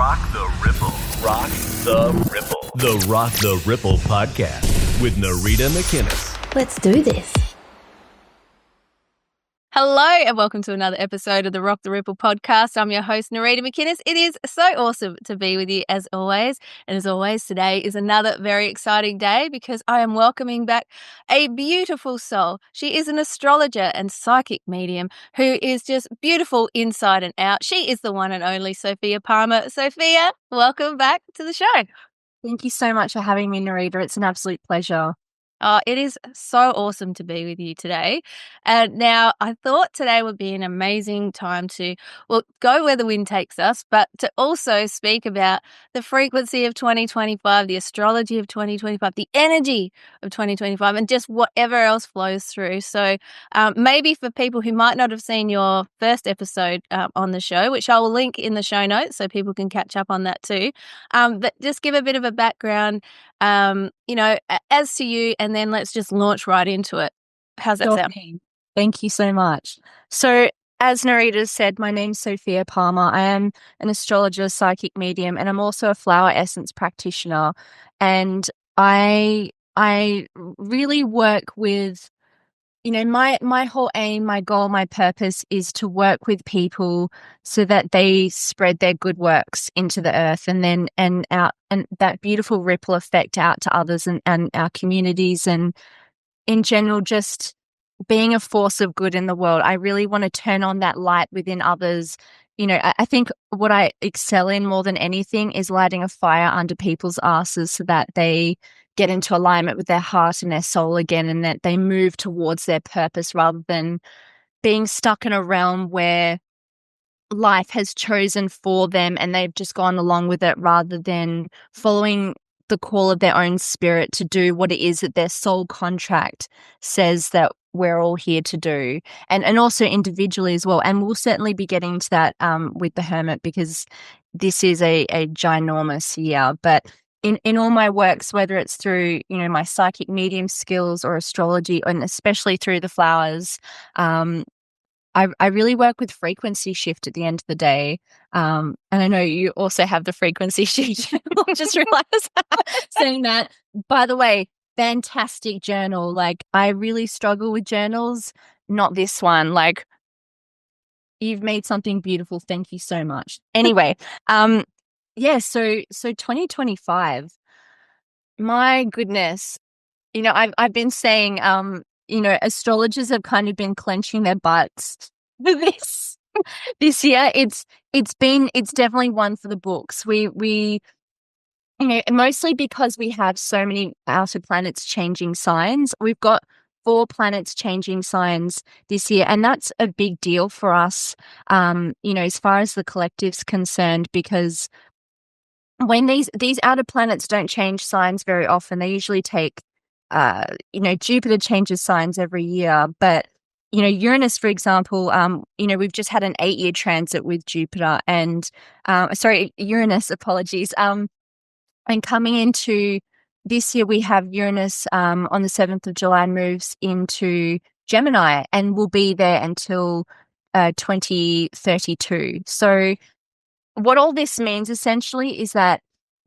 Rock the Ripple. Rock the Ripple. The Rock the Ripple podcast with Narita McInnes. Let's do this. Hello and welcome to another episode of the Rock the Ripple podcast. I'm your host, Narita McInnes. It is so awesome to be with you as always. And as always, today is another very exciting day because I am welcoming back a beautiful soul. She is an astrologer and psychic medium who is just beautiful inside and out. She is the one and only Sophia Palmer. Sophia, welcome back to the show. Thank you so much for having me, Narita. It's an absolute pleasure. It is so awesome to be with you today. And now I thought today would be an amazing time to, go where the wind takes us, but to also speak about the frequency of 2025, the astrology of 2025, the energy of 2025, and just whatever else flows through. So maybe for people who might not have seen your first episode on the show, which I will link in the show notes so people can catch up on that too, but just give a bit of a background, as to you, and then let's just launch right into it. How's that sound? Thank you so much. So, as Narita said, my name's Sophia Palmer. I am an astrologer, psychic medium, and I'm also a flower essence practitioner. And I really work with, my whole aim, my goal, my purpose is to work with people so that they spread their good works into the earth and that beautiful ripple effect out to others and our communities, and in general, just being a force of good in the world. I really want to turn on that light within others. I think what I excel in more than anything is lighting a fire under people's asses so that they get into alignment with their heart and their soul again, and that they move towards their purpose rather than being stuck in a realm where life has chosen for them and they've just gone along with it rather than following the call of their own spirit to do what it is that their soul contract says that we're all here to do, and also individually as well. And we'll certainly be getting to that with the hermit, because this is a ginormous year. But in all my works, whether it's through, my psychic medium skills or astrology, and especially through the flowers, I really work with frequency shift at the end of the day. And I know you also have the frequency shift. I just realized saying that. By the way, fantastic journal. Like, I really struggle with journals, not this one. Like, you've made something beautiful. Thank you so much. Anyway, so 2025, my goodness, I've been saying, astrologers have kind of been clenching their butts for this year. It's definitely one for the books. We mostly because we have so many outer planets changing signs. We've got 4 planets changing signs this year, and that's a big deal for us, as far as the collective's concerned, because when these outer planets don't change signs very often, they usually take Jupiter changes signs every year, but Uranus, for example, we've just had an 8-year transit with Jupiter and Uranus, apologies. And coming into this year, we have Uranus on the 7th of July moves into Gemini and will be there until 2032. So what all this means essentially is that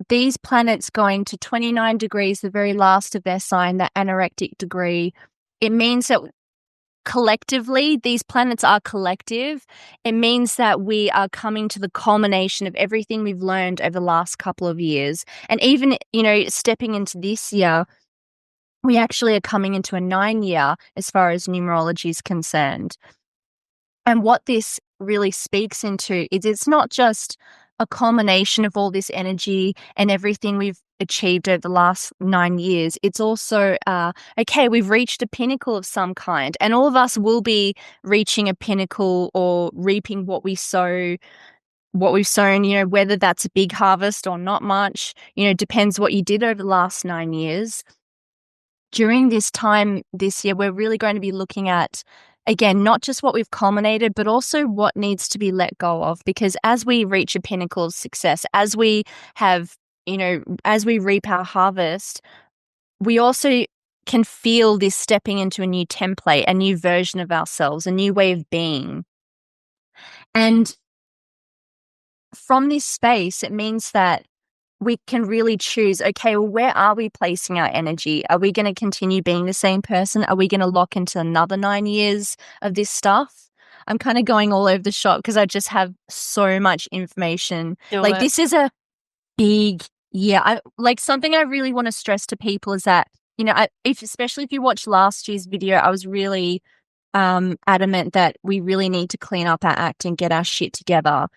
these planets going to 29 degrees, the very last of their sign, that anorectic degree, it means that collectively, these planets are collective. It means that we are coming to the culmination of everything we've learned over the last couple of years. And even, stepping into this year, we actually are coming into a 9-year as far as numerology is concerned. And what this really speaks into is it's not just a culmination of all this energy and everything we've achieved over the last 9 years. It's also, we've reached a pinnacle of some kind, and all of us will be reaching a pinnacle or reaping what we've sown, whether that's a big harvest or not much, depends what you did over the last 9 years. During this time this year, we're really going to be looking at, again, not just what we've culminated, but also what needs to be let go of. Because as we reach a pinnacle of success, as we have, as we reap our harvest, we also can feel this stepping into a new template, a new version of ourselves, a new way of being. And from this space, it means that we can really choose, okay, well, where are we placing our energy? Are we going to continue being the same person? Are we going to lock into another 9 years of this stuff? I'm kind of going all over the shop because I just have so much information. This is a big year. Something I really want to stress to people is that, especially if you watch last year's video, I was really adamant that we really need to clean up our act and get our shit together.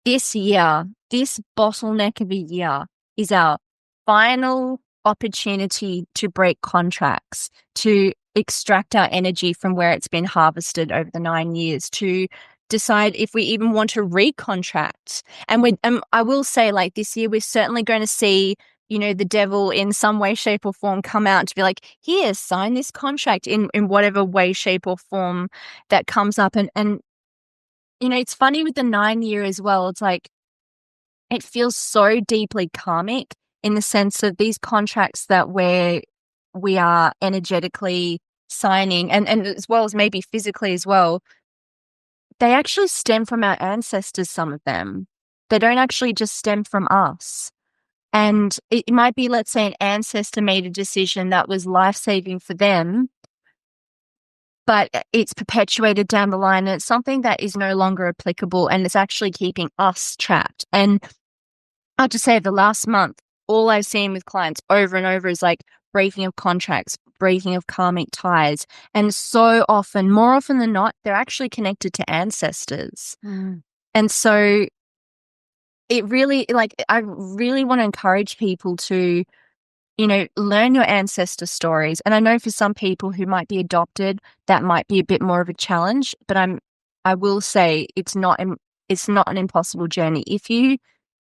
This year, this bottleneck of a year is our final opportunity to break contracts, to extract our energy from where it's been harvested over the 9 years, to decide if we even want to recontract. And I will say, this year, we're certainly going to see, the devil in some way, shape, or form come out to be like, here, sign this contract in whatever way, shape, or form that comes up. And it's funny with the 9 year as well. It's like, it feels so deeply karmic in the sense of these contracts that we are energetically signing and as well as maybe physically as well. They actually stem from our ancestors, some of them. They don't actually just stem from us. And it might be, let's say, an ancestor made a decision that was life-saving for them, but it's perpetuated down the line, and it's something that is no longer applicable, and it's actually keeping us trapped. And I'll just say the last month, all I've seen with clients over and over is breaking of contracts, breaking of karmic ties. And so often, more often than not, they're actually connected to ancestors. And so it really, I really want to encourage people to, learn your ancestor stories. And I know for some people who might be adopted, that might be a bit more of a challenge, but I will say it's not an impossible journey. If you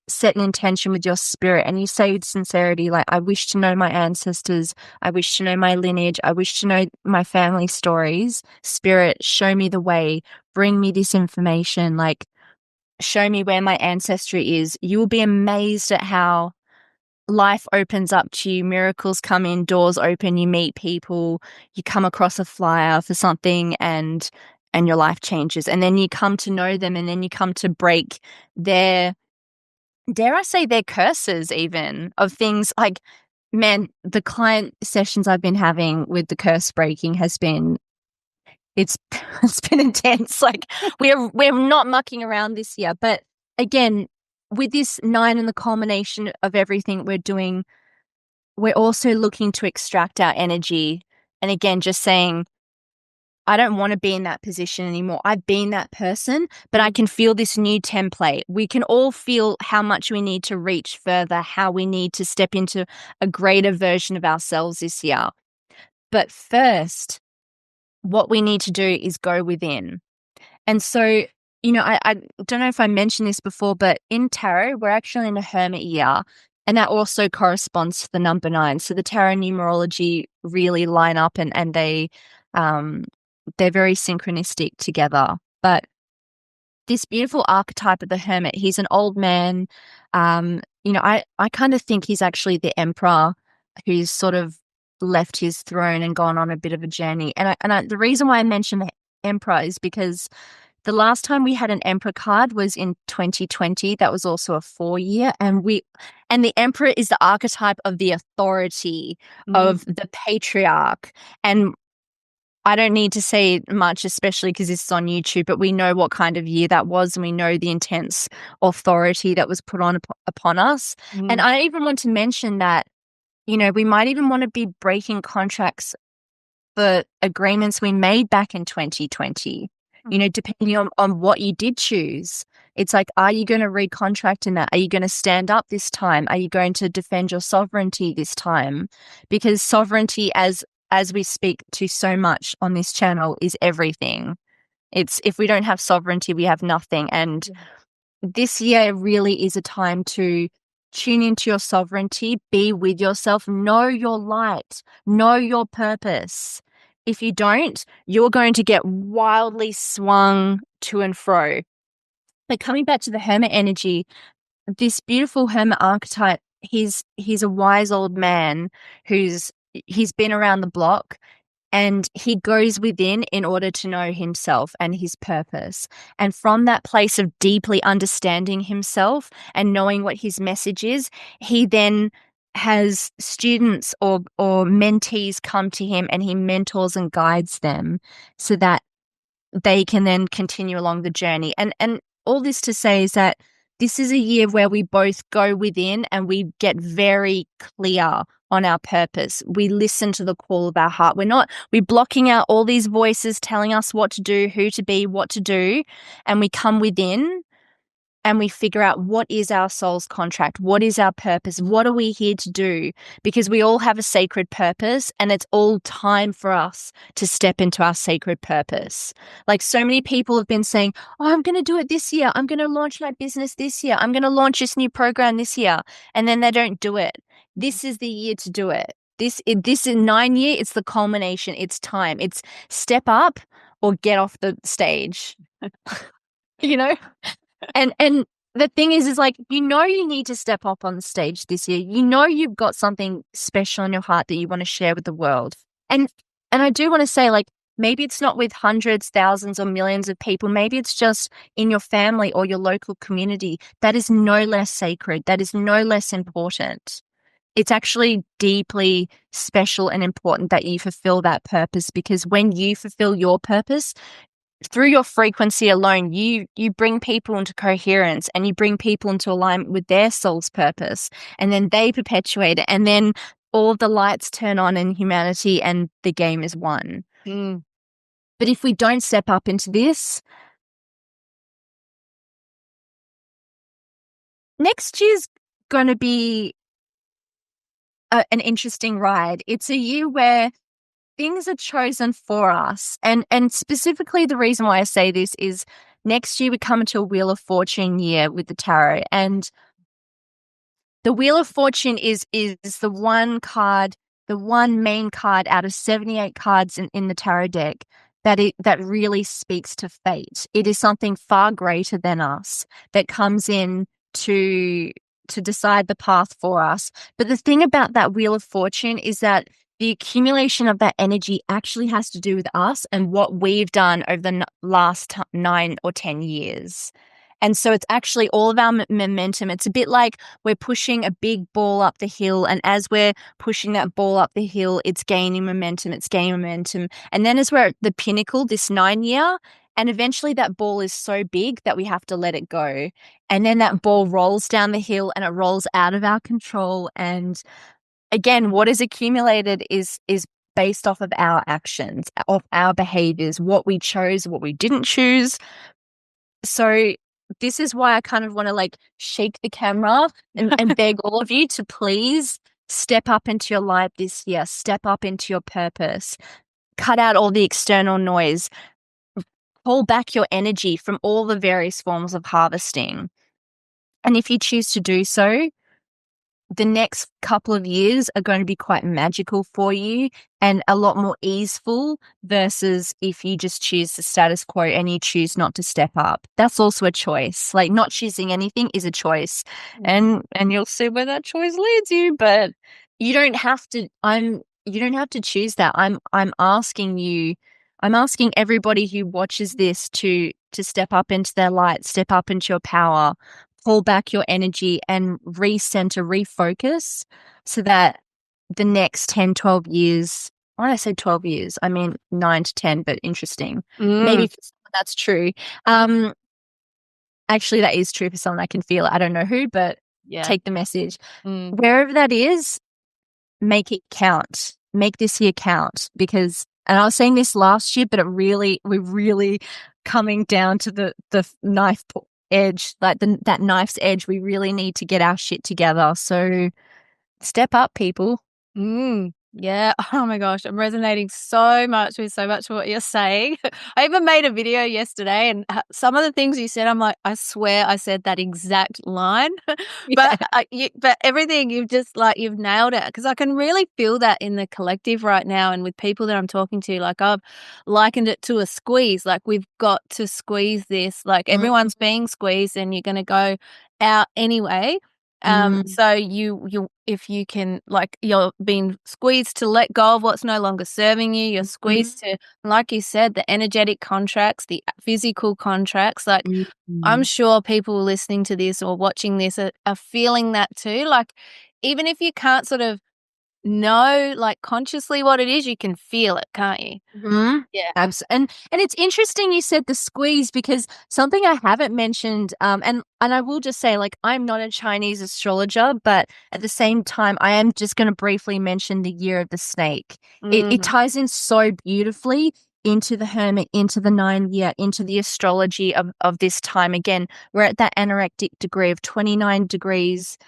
set an intention with your spirit and you say with sincerity, I wish to know my ancestors, I wish to know my lineage, I wish to know my family stories, spirit, show me the way, bring me this information, show me where my ancestry is, you will be amazed at how life opens up to you, miracles come in, doors open, you meet people, you come across a flyer for something and your life changes. And then you come to know them, and then you come to break their, dare I say, their curses even of things man, the client sessions I've been having with the curse breaking has been, it's been intense. We're not mucking around this year. But again, with this 9 and the culmination of everything we're doing, we're also looking to extract our energy. And again, just saying, I don't want to be in that position anymore. I've been that person, but I can feel this new template. We can all feel how much we need to reach further, how we need to step into a greater version of ourselves this year. But first, what we need to do is go within. And so, I don't know if I mentioned this before, but in tarot, we're actually in a hermit year, and that also corresponds to the number 9. So the tarot numerology really line up, and they're very synchronistic together. But this beautiful archetype of the hermit, he's an old man. I kind of think he's actually the emperor who's sort of left his throne and gone on a bit of a journey. And the reason why I mention the emperor is because the last time we had an emperor card was in 2020. That was also a 4-year. And the emperor is the archetype of the authority, of the patriarch. And I don't need to say much, especially because this is on YouTube, but we know what kind of year that was, and we know the intense authority that was put on upon us. And I even want to mention that, we might even want to be breaking contracts for agreements we made back in 2020, depending on what you did choose. It's are you going to recontract in that? Are you going to stand up this time? Are you going to defend your sovereignty this time? Because sovereignty, as we speak to so much on this channel, is everything. It's, if we don't have sovereignty, we have nothing. And this year really is a time to tune into your sovereignty, be with yourself, know your light, know your purpose. If you don't, you're going to get wildly swung to and fro. But coming back to the hermit energy, this beautiful hermit archetype, he's a wise old man he's been around the block, and he goes within in order to know himself and his purpose. And from that place of deeply understanding himself and knowing what his message is, he then has students or mentees come to him, and he mentors and guides them so that they can then continue along the journey. And all this to say is that this is a year where we both go within and we get very clear on our purpose. We listen to the call of our heart. We're blocking out all these voices telling us what to do, who to be, what to do. And we come within and we figure out what is our soul's contract, what is our purpose, what are we here to do? Because we all have a sacred purpose, and it's all time for us to step into our sacred purpose. Like, so many people have been saying, oh, I'm going to do it this year. I'm going to launch my business this year. I'm going to launch this new program this year. And then they don't do it. This is the year to do it. This is 9 year. It's the culmination. It's time. It's step up or get off the stage, you know? And the thing is like, you need to step up on the stage this year. You've got something special in your heart that you want to share with the world. And I do want to say, like, maybe it's not with hundreds, thousands, or millions of people. Maybe it's just in your family or your local community. That is no less sacred. That is no less important. It's actually deeply special and important that you fulfill that purpose, because when you fulfill your purpose, through your frequency alone, you bring people into coherence, and you bring people into alignment with their soul's purpose, and then they perpetuate it, and then all of the lights turn on in humanity and the game is won. But if we don't step up into this, next year's going to be an interesting ride. It's a year where things are chosen for us. And specifically, the reason why I say this is next year we come into a Wheel of Fortune year with the tarot. And the Wheel of Fortune is the one card, the one main card out of 78 cards in the tarot deck that really speaks to fate. It is something far greater than us that comes in to decide the path for us. But the thing about that Wheel of Fortune is that the accumulation of that energy actually has to do with us and what we've done over the last 9 or 10 years. And so it's actually all of our momentum. It's a bit like we're pushing a big ball up the hill, and as we're pushing that ball up the hill, it's gaining momentum. And then as we're at the pinnacle, this 9 year, and eventually that ball is so big that we have to let it go. And then that ball rolls down the hill and it rolls out of our control. And again, what is accumulated is based off of our actions, of our behaviors, what we chose, what we didn't choose. So this is why I kind of want to like shake the camera and beg all of you to please step up into your light this year, step up into your purpose, cut out all the external noise, pull back your energy from all the various forms of harvesting. And if you choose to do so, the next couple of years are going to be quite magical for you and a lot more easeful versus if you just choose the status quo and you choose not to step up. That's also a choice. Like, not choosing anything is a choice. And you'll see where that choice leads you, but you don't have to choose that. I'm asking everybody who watches this to step up into their light, step up into your power, pull back your energy and recenter, refocus so that the next 10, 12 years, when I say 12 years, I mean 9 to 10, but interesting. Maybe that's true. Actually, that is true for someone I can feel. I don't know who, but take the message. Wherever that is, make it count. Make this year count, because, and I was saying this last year, but we're really coming down to the knife edge, like that knife's edge. We really need to get our shit together. So step up, people. Yeah. Oh my gosh. I'm resonating so much with so much of what you're saying. I even made a video yesterday, and some of the things you said, I'm like, I swear I said that exact line. But everything you've nailed it, because I can really feel that in the collective right now and with people that I'm talking to. Like, I've likened it to a squeeze. Like, we've got to squeeze this. Like, everyone's being squeezed and you're going to go out anyway. So you if you can, like, you're being squeezed to let go of what's no longer serving you, you're squeezed to, like you said, the energetic contracts, the physical contracts. Like, I'm sure people listening to this or watching this are feeling that too. Like, even if you can't sort of know, like, consciously what it is, you can feel it, can't you? Yeah. And it's interesting you said the squeeze, because something I haven't mentioned, and I will just say, like, I'm not a Chinese astrologer, but at the same time, I am just going to briefly mention the year of the snake. It ties in so beautifully into the hermit, into the 9-year, into the astrology of this time. Again, we're at that anorectic degree of 29 degrees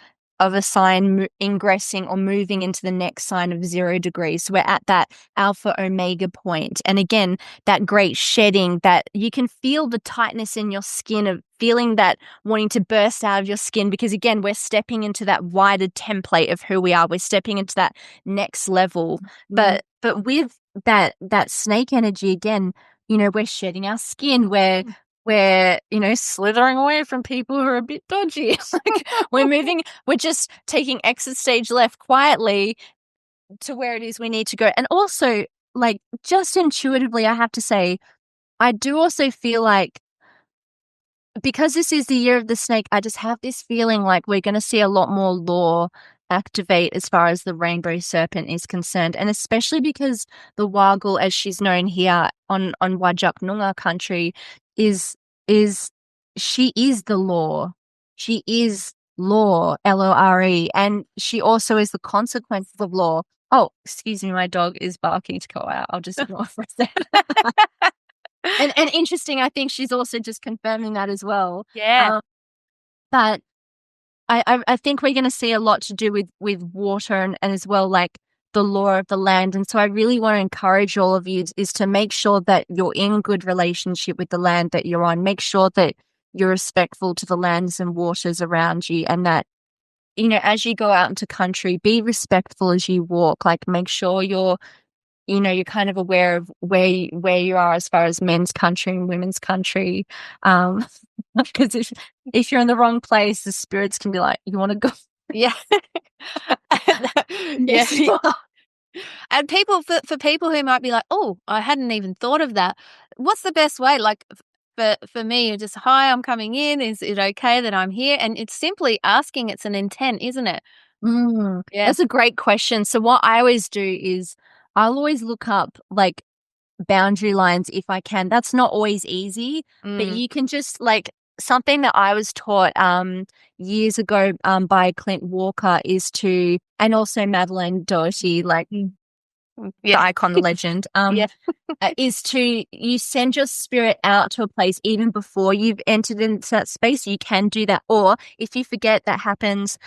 of a sign ingressing or moving into the next sign of 0 degrees. So we're at that alpha omega point. And again, that great shedding, that you can feel the tightness in your skin, of feeling that wanting to burst out of your skin, because again, we're stepping into that wider template of who we are. We're stepping into that next level. But with that snake energy, again, we're shedding our skin, we're slithering away from people who are a bit dodgy. Like, we're just taking exit stage left quietly to where it is we need to go. And also, like, just intuitively, I have to say, I do also feel like, because this is the year of the snake, I just have this feeling like we're going to see a lot more law activate as far as the rainbow serpent is concerned. And especially because the Waggle, as she's known here on Wajak Noongar country, is she is the law. She is law, Lore, and she also is the consequences of law. Oh, excuse me, my dog is barking to go out. I'll just ignore for a second. And interesting, I think she's also just confirming that as well. Yeah. But I think we're going to see a lot to do with water and as well, like, the law of the land. And so I really want to encourage all of you is to make sure that you're in good relationship with the land that you're on. Make sure that you're respectful to the lands and waters around you, and that, as you go out into country, be respectful as you walk. Like, make sure you're kind of aware of where you are as far as men's country and women's country. Because if you're in the wrong place, the spirits can be like, you want to go. Yeah. Yes, you are. And for people who might be like, oh, I hadn't even thought of that. What's the best way? Like, for me, just, hi, I'm coming in. Is it okay that I'm here? And it's simply asking. It's an intent, isn't it? Yeah. That's a great question. So what I always do is I'll always look up, like, boundary lines if I can. That's not always easy, but you can just, like, something that I was taught years ago by Clint Walker is to, and also Madeleine Doherty, like, the icon, the legend, is to, you send your spirit out to a place even before you've entered into that space. You can do that. Or if you forget that happens,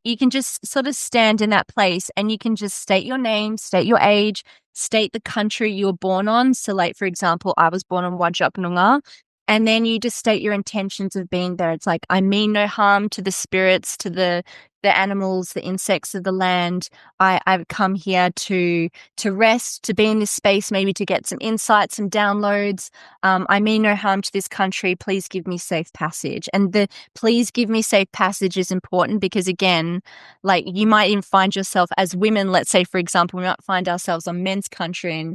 you can just sort of stand in that place and you can just state your name, state your age, state the country you were born on. So, like, for example, I was born on Wajak Noongar. And then you just state your intentions of being there. It's like, I mean no harm to the spirits, to the animals, the insects of the land. I've come here to rest, to be in this space, maybe to get some insights, some downloads. I mean no harm to this country. Please give me safe passage. And the please give me safe passage is important because, again, like, you might even find yourself as women, let's say, for example, we might find ourselves on men's country.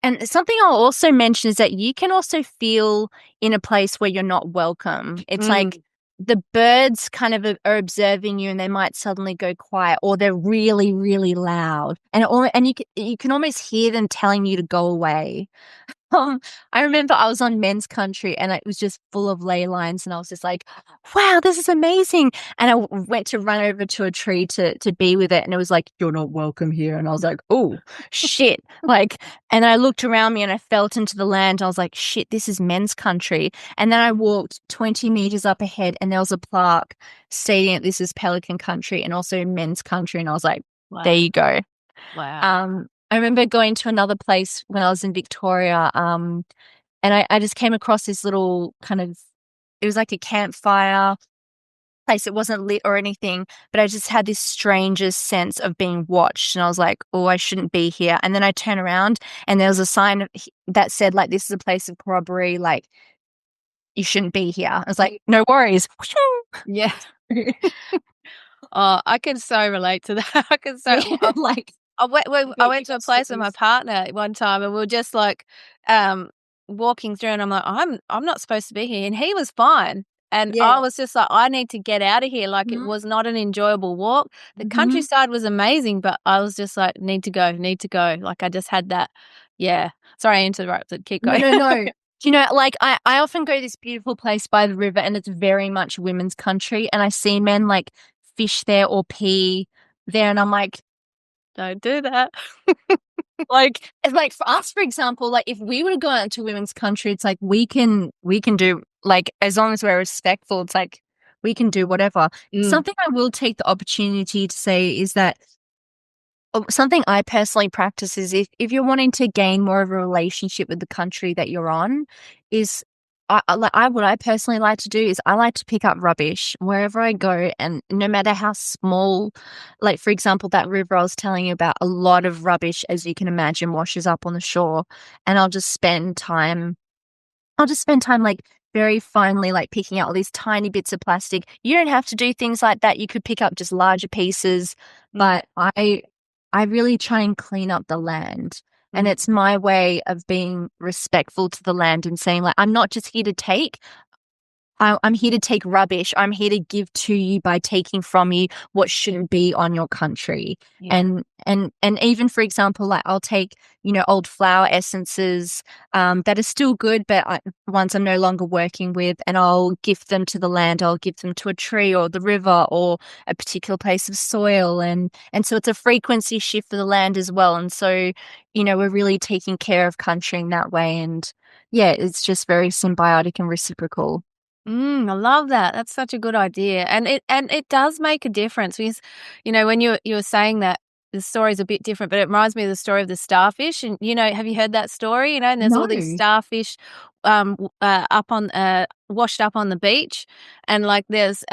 And something I'll also mention is that you can also feel in a place where you're not welcome. It's like the birds kind of are observing you and they might suddenly go quiet, or they're really, really loud. And you can almost hear them telling you to go away. I remember I was on men's country and it was just full of ley lines, and I was just like, wow, this is amazing. And I went to run over to a tree to be with it, and it was like, you're not welcome here. And I was like, oh, shit. Like, and I looked around me and I felt into the land. I was like, shit, this is men's country. And then I walked 20 meters up ahead and there was a plaque stating that this is pelican country and also men's country. And I was like, Wow. There you go. Wow. I remember going to another place when I was in Victoria, and I just came across this little kind of, it was like a campfire place. It wasn't lit or anything, but I just had this strangest sense of being watched. And I was like, oh, I shouldn't be here. And then I turn around and there was a sign that said, like, this is a place of corroboree, like, you shouldn't be here. I was like, no worries. Yeah. Oh, I can so relate to that. I can so Like, I went you I got went to a your place with my stories. partner one time, and we were just, like, um, walking through, and I'm like, I'm not supposed to be here," and he was fine, and Yeah. I was just like, "I need to get out of here," like, it Mhm, was not an enjoyable walk. The mhm. countryside was amazing, but I was just like, need to go," like, I just had that. Yeah. Sorry, I interrupted. Keep No, going. no, no. Do you know, like, I often go to this beautiful place by the river, and it's very much women's country, and I see men, like, fish there or pee there, and I'm like, Don't do that. like it's like, for us, for example, like, if we were to go out into women's country, it's like we can do, like, as long as we're respectful, it's like, we can do whatever. Mm, Something I will take the opportunity to say is that something I personally practice is, if you're wanting to gain more of a relationship with the country that you're on, is what I personally like to do is I like to pick up rubbish wherever I go, and no matter how small, like, for example, that river I was telling you about, a lot of rubbish, as you can imagine, washes up on the shore, and I'll just spend time, like, very finely, like, picking out all these tiny bits of plastic. You don't have to do things like that. You could pick up just larger pieces, mm, but I really try and clean up the land. And mm. it's my way of being respectful to the land and saying, like, I'm not just here to take, I'm here to take rubbish. I'm here to give to you by taking from you what shouldn't be on your country. Yeah. And even, for example, like, I'll take, old flower essences that are still good, but ones I'm no longer working with, and I'll give them to the land. I'll give them to a tree or the river or a particular place of soil, and so it's a frequency shift for the land as well. And so, we're really taking care of country in that way, and yeah, it's just very symbiotic and reciprocal. I love that. That's such a good idea, and it does make a difference because, when you were saying that the story's a bit different, but it reminds me of the story of the starfish. And have you heard that story? And there's No. all these starfish, washed up on the beach, and like there's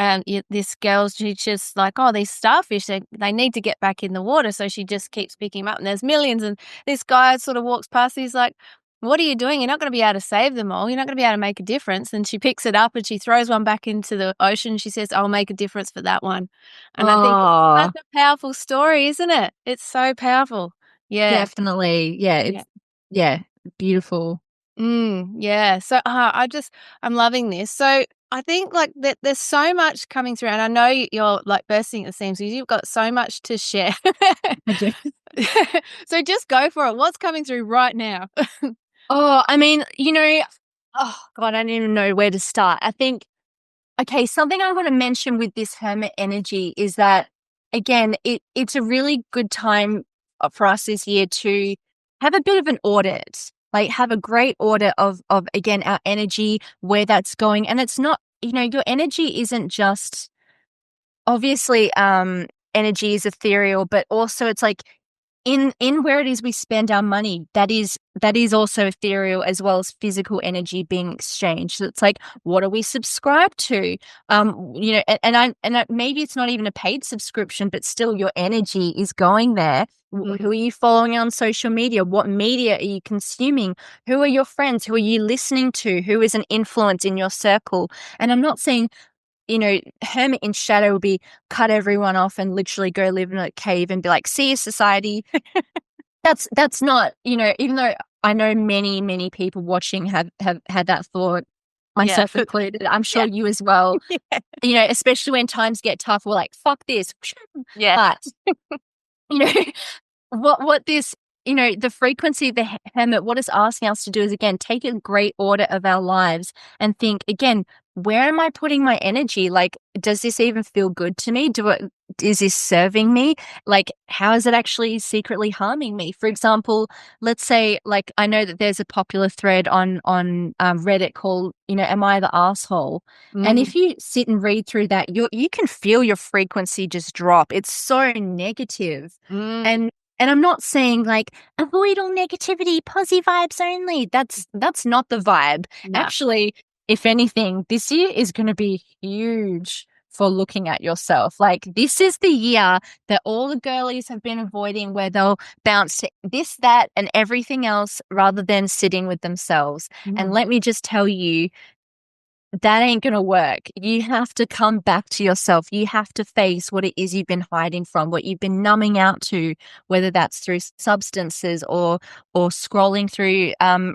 this girl. She's just like, oh, these starfish, they need to get back in the water, so she just keeps picking them up, and there's millions. And this guy sort of walks past. He's like, what are you doing? You're not going to be able to save them all. You're not going to be able to make a difference. And she picks it up and she throws one back into the ocean. She says, I'll make a difference for that one. And I think it's Oh, such a powerful story, isn't it? It's so powerful. Yeah. definitely. Yeah, Yeah. yeah, beautiful. Yeah. So I'm loving this. So I think like that there's so much coming through, and I know you're like bursting at the seams because you've got so much to share. I do. So just go for it. What's coming through right now? Oh, I mean, oh God, I don't even know where to start. I think, okay, something I want to mention with this hermit energy is that, again, it's a really good time for us this year to have a bit of an audit, like, have a great audit of again, our energy, where that's going. And it's not, your energy isn't just, obviously, energy is ethereal, but also it's like, in where it is we spend our money, that is also ethereal, as well as physical energy being exchanged. So it's like, what do we subscribe to? Maybe it's not even a paid subscription, but still your energy is going there. Who are you following on social media? What media are you consuming? Who are your friends? Who are you listening to? Who is an influence in your circle? And I'm not saying, hermit in shadow will be cut everyone off and literally go live in a cave and be like, see you, society. That's not, even though I know many, many people watching have had that thought, Yeah. myself included. I'm sure Yeah. you as well. Especially when times get tough, we're like, fuck this. Yeah. But, you know, what this, the frequency of the hermit, what it's asking us to do is, again, take a great audit of our lives and think, again, where am I putting my energy? Like, does this even feel good to me? Is this serving me? Like, how is it actually secretly harming me? For example, let's say, like, I know that there's a popular thread on Reddit called, am I the asshole? And Mm, if you sit and read through that, you can feel your frequency just drop. It's so negative. mm, And I'm not saying, like, avoid all negativity, positive vibes only. That's not the vibe. no. Actually, if anything, this year is going to be huge for looking at yourself. Like, this is the year that all the girlies have been avoiding, where they'll bounce to this, that, and everything else rather than sitting with themselves. And Mm, let me just tell you, that ain't going to work. You have to come back to yourself. You have to face what it is you've been hiding from, what you've been numbing out to, whether that's through substances or scrolling through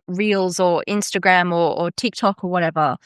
Reels or Instagram or TikTok or whatever,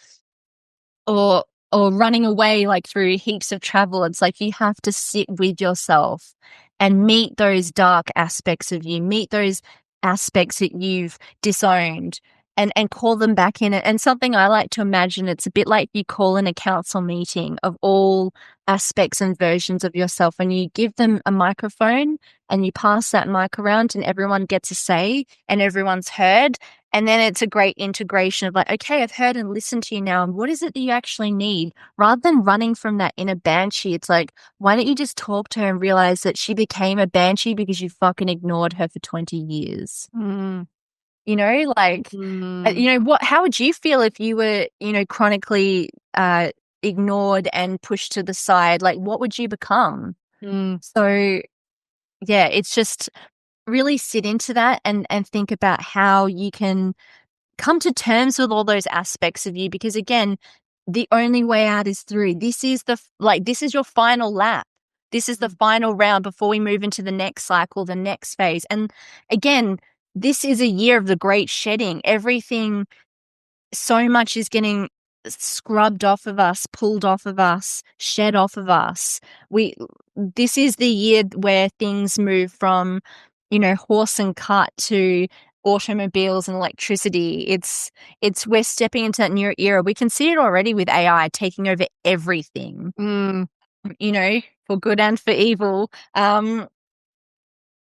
or running away like through heaps of travel. It's like you have to sit with yourself and meet those dark aspects of you, meet those aspects that you've disowned, and call them back in. And something I like to imagine, it's a bit like you call in a council meeting of all aspects and versions of yourself, and you give them a microphone and you pass that mic around and everyone gets a say and everyone's heard. And then it's a great integration of like, okay, I've heard and listened to you now. And what is it that you actually need? Rather than running from that inner banshee, it's like, why don't you just talk to her and realize that she became a banshee because you fucking ignored her for 20 years? You know, like, you know, how would you feel if you were, you know, chronically ignored and pushed to the side? Like, what would you become? So, yeah, it's just really sit into that and think about how you can come to terms with all those aspects of you, because again, the only way out is through. This is this is your final lap. This is the final round before we move into the next cycle, the next phase. And again, this is a year of the great shedding. Everything, so much is getting scrubbed off of us, pulled off of us, shed off of us. This is the year where things move from, you know, horse and cart to automobiles and electricity. It's we're stepping into that new era. We can see it already with AI taking over everything. You know, for good and for evil.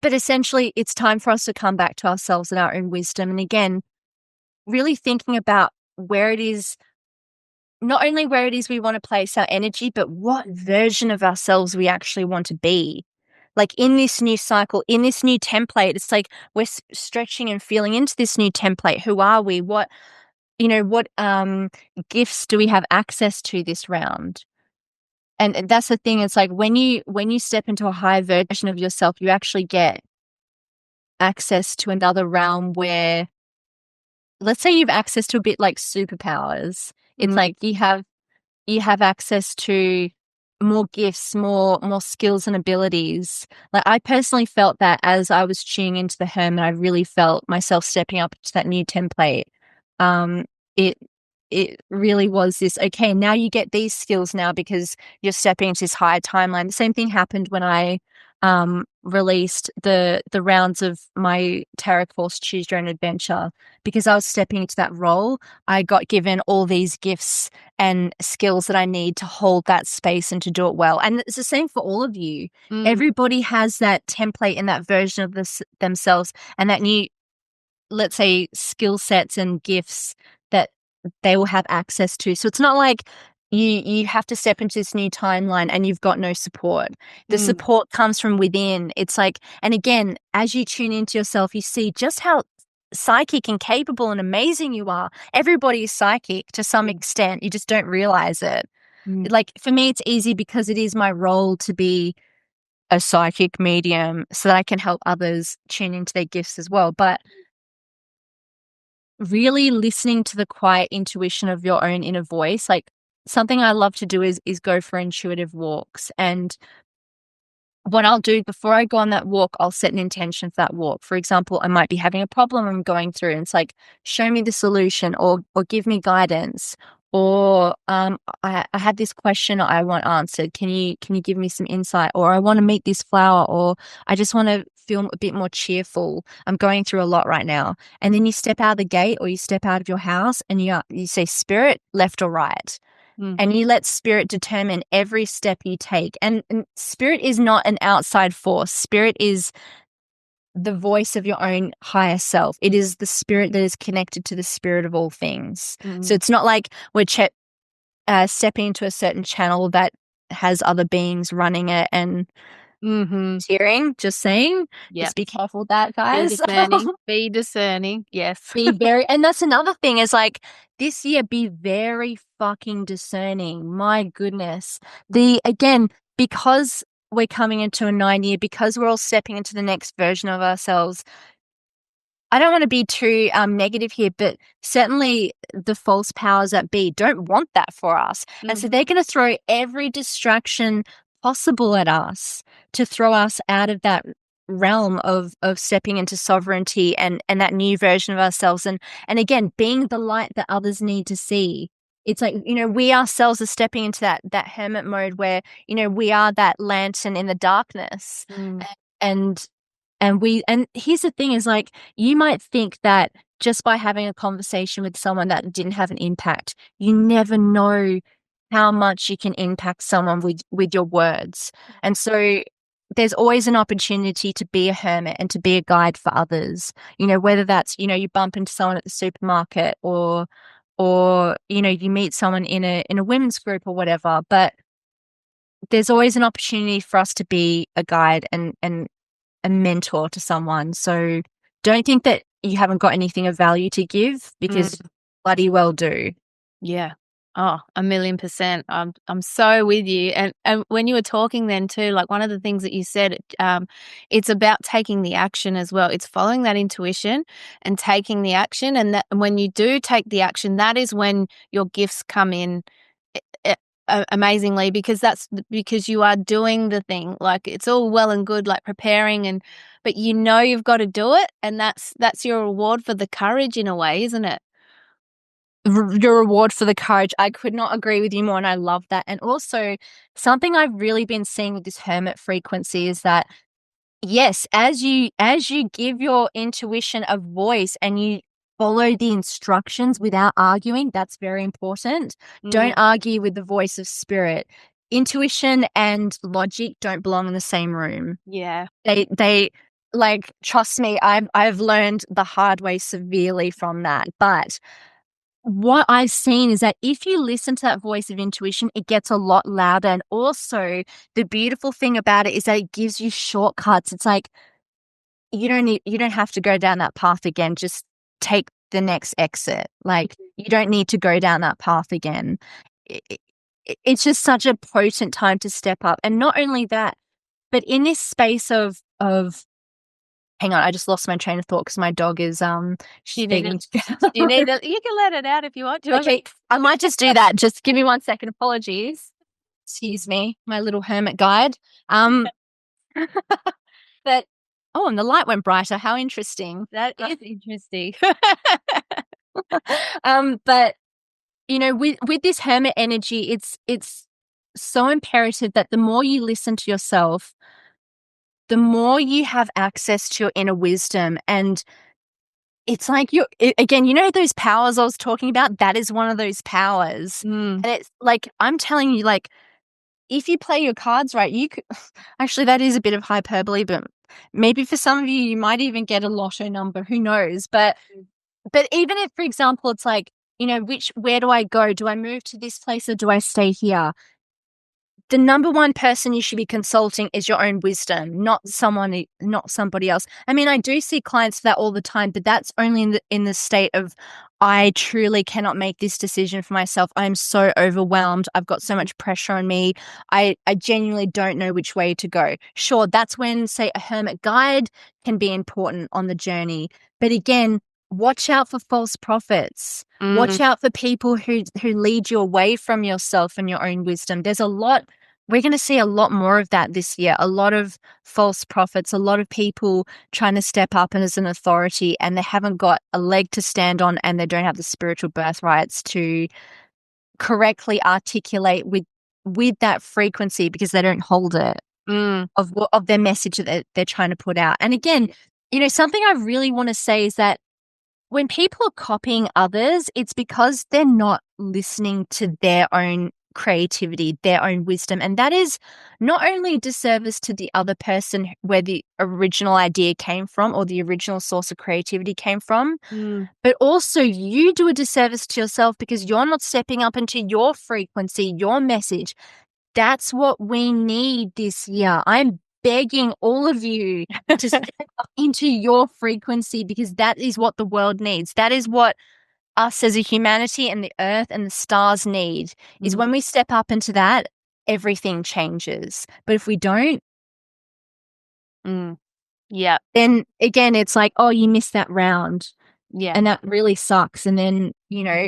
But essentially, it's time for us to come back to ourselves and our own wisdom. And again, really thinking about where it is, not only where it is we want to place our energy, but what version of ourselves we actually want to be. Like in this new cycle, in this new template, it's like we're stretching and feeling into this new template. Who are we? What, you know, what gifts do we have access to this round? And that's the thing. It's like when you step into a higher version of yourself, you actually get access to another realm where, let's say you've access to a bit like superpowers. It's like you have access to more gifts, more skills and abilities. Like I personally felt that as I was tuning into the hermit, I really felt myself stepping up to that new template. It really was this, okay, now you get these skills now because you're stepping into this higher timeline. The same thing happened when I released the rounds of my tarot course, Choose Your Own Adventure. Because I was stepping into that role, I got given all these gifts and skills that I need to hold that space and to do it well. And it's the same for all of you. Everybody has that template and that version of themselves and that new, let's say, skill sets and gifts that they will have access to. So it's not like you have to step into this new timeline and you've got no support. The support comes from within. It's like, and again, as you tune into yourself, you see just how psychic and capable and amazing you are. Everybody is psychic to some extent. You just don't realize it. Like for me, it's easy because it is my role to be a psychic medium so that I can help others tune into their gifts as well. But really listening to the quiet intuition of your own inner voice, like something I love to do is go for intuitive walks. And what I'll do before I go on that walk, I'll set an intention for that walk. For example, I might be having a problem I'm going through, and it's like, show me the solution or give me guidance. Or I have this question I want answered. Can you give me some insight? Or I want to meet this flower, or I just want to feel a bit more cheerful. I'm going through a lot right now. And then you step out of the gate or you step out of your house and you say, spirit, left or right. And you let spirit determine every step you take. And spirit is not an outside force. Spirit is the voice of your own higher self. It is the spirit that is connected to the spirit of all things. So it's not like we're stepping into a certain channel that has other beings running it and cheering. Just saying. Just be careful with that, guys. Be discerning. Yes. And that's another thing is like this year, be very fucking discerning. My goodness. Again, because we're coming into a 9 year, because we're all stepping into the next version of ourselves, I don't want to be too negative here, but certainly the false powers that be don't want that for us. And so they're going to throw every distraction possible at us to throw us out of that realm of stepping into sovereignty and that new version of ourselves. And again, being the light that others need to see. It's like, we ourselves are stepping into that hermit mode where, we are that lantern in the darkness. And here's the thing is, like, you might think that just by having a conversation with someone that didn't have an impact, you never know how much you can impact someone with your words. And so there's always an opportunity to be a hermit and to be a guide for others, whether that's, you bump into someone at the supermarket or you meet someone in a women's group or whatever. But there's always an opportunity for us to be a guide and a mentor to someone. So don't think that you haven't got anything of value to give, because you bloody well do. Yeah. Oh, 1,000,000%. I'm so with you. And when you were talking then too, like one of the things that you said, it's about taking the action as well. It's following that intuition and taking the action. And that when you do take the action, that is when your gifts come in amazingly, because that's because you are doing the thing. Like, it's all well and good, like preparing, but you've got to do it, and that's your reward for the courage in a way, isn't it? Your reward for the courage. I could not agree with you more, and I love that. And also, something I've really been seeing with this hermit frequency is that, yes, as you give your intuition a voice and you follow the instructions without arguing, that's very important. Don't argue with the voice of spirit. Intuition and logic don't belong in the same room. Yeah. They like, trust me, I've learned the hard way severely from that. But what I've seen is that if you listen to that voice of intuition, it gets a lot louder. And also, the beautiful thing about it is that it gives you shortcuts. It's like, you don't have to go down that path again. Just take the next exit. Like, you don't need to go down that path again. It's just such a potent time to step up. And not only that, but in this space of hang on, I just lost my train of thought because my dog is You can let it out if you want to. Okay, I might just do that. Just give me 1 second. Apologies. Excuse me, my little hermit guide. But and the light went brighter. How interesting. That is interesting. But with this hermit energy, it's so imperative that the more you listen to yourself, the more you have access to your inner wisdom. And it's like again, those powers I was talking about, that is one of those powers. And it's like, I'm telling you, like, if you play your cards right, you could actually, that is a bit of hyperbole, but maybe for some of you, you might even get a lotto number, who knows? But even if, for example, it's like, where do I go? Do I move to this place or do I stay here? The number one person you should be consulting is your own wisdom, not somebody else. I mean, I do see clients for that all the time, but that's only in the state of, I truly cannot make this decision for myself. I am so overwhelmed. I've got so much pressure on me. I genuinely don't know which way to go. Sure, that's when, say, a hermit guide can be important on the journey. But again, watch out for false prophets. Watch out for people who lead you away from yourself and your own wisdom. We're going to see a lot more of that this year. A lot of false prophets, a lot of people trying to step up as an authority, and they haven't got a leg to stand on, and they don't have the spiritual birthrights to correctly articulate with that frequency, because they don't hold it of their message that they're trying to put out. And again, something I really want to say is that when people are copying others, it's because they're not listening to their own creativity, their own wisdom. And that is not only a disservice to the other person where the original idea came from or the original source of creativity came from, but also you do a disservice to yourself because you're not stepping up into your frequency, your message. That's what we need this year. I'm begging all of you to step up into your frequency, because that is what the world needs. That is what us as a humanity and the earth and the stars need, is when we step up into that, everything changes. But if we don't, Yeah. then again, it's like, oh, you missed that round. Yeah. And that really sucks. And then,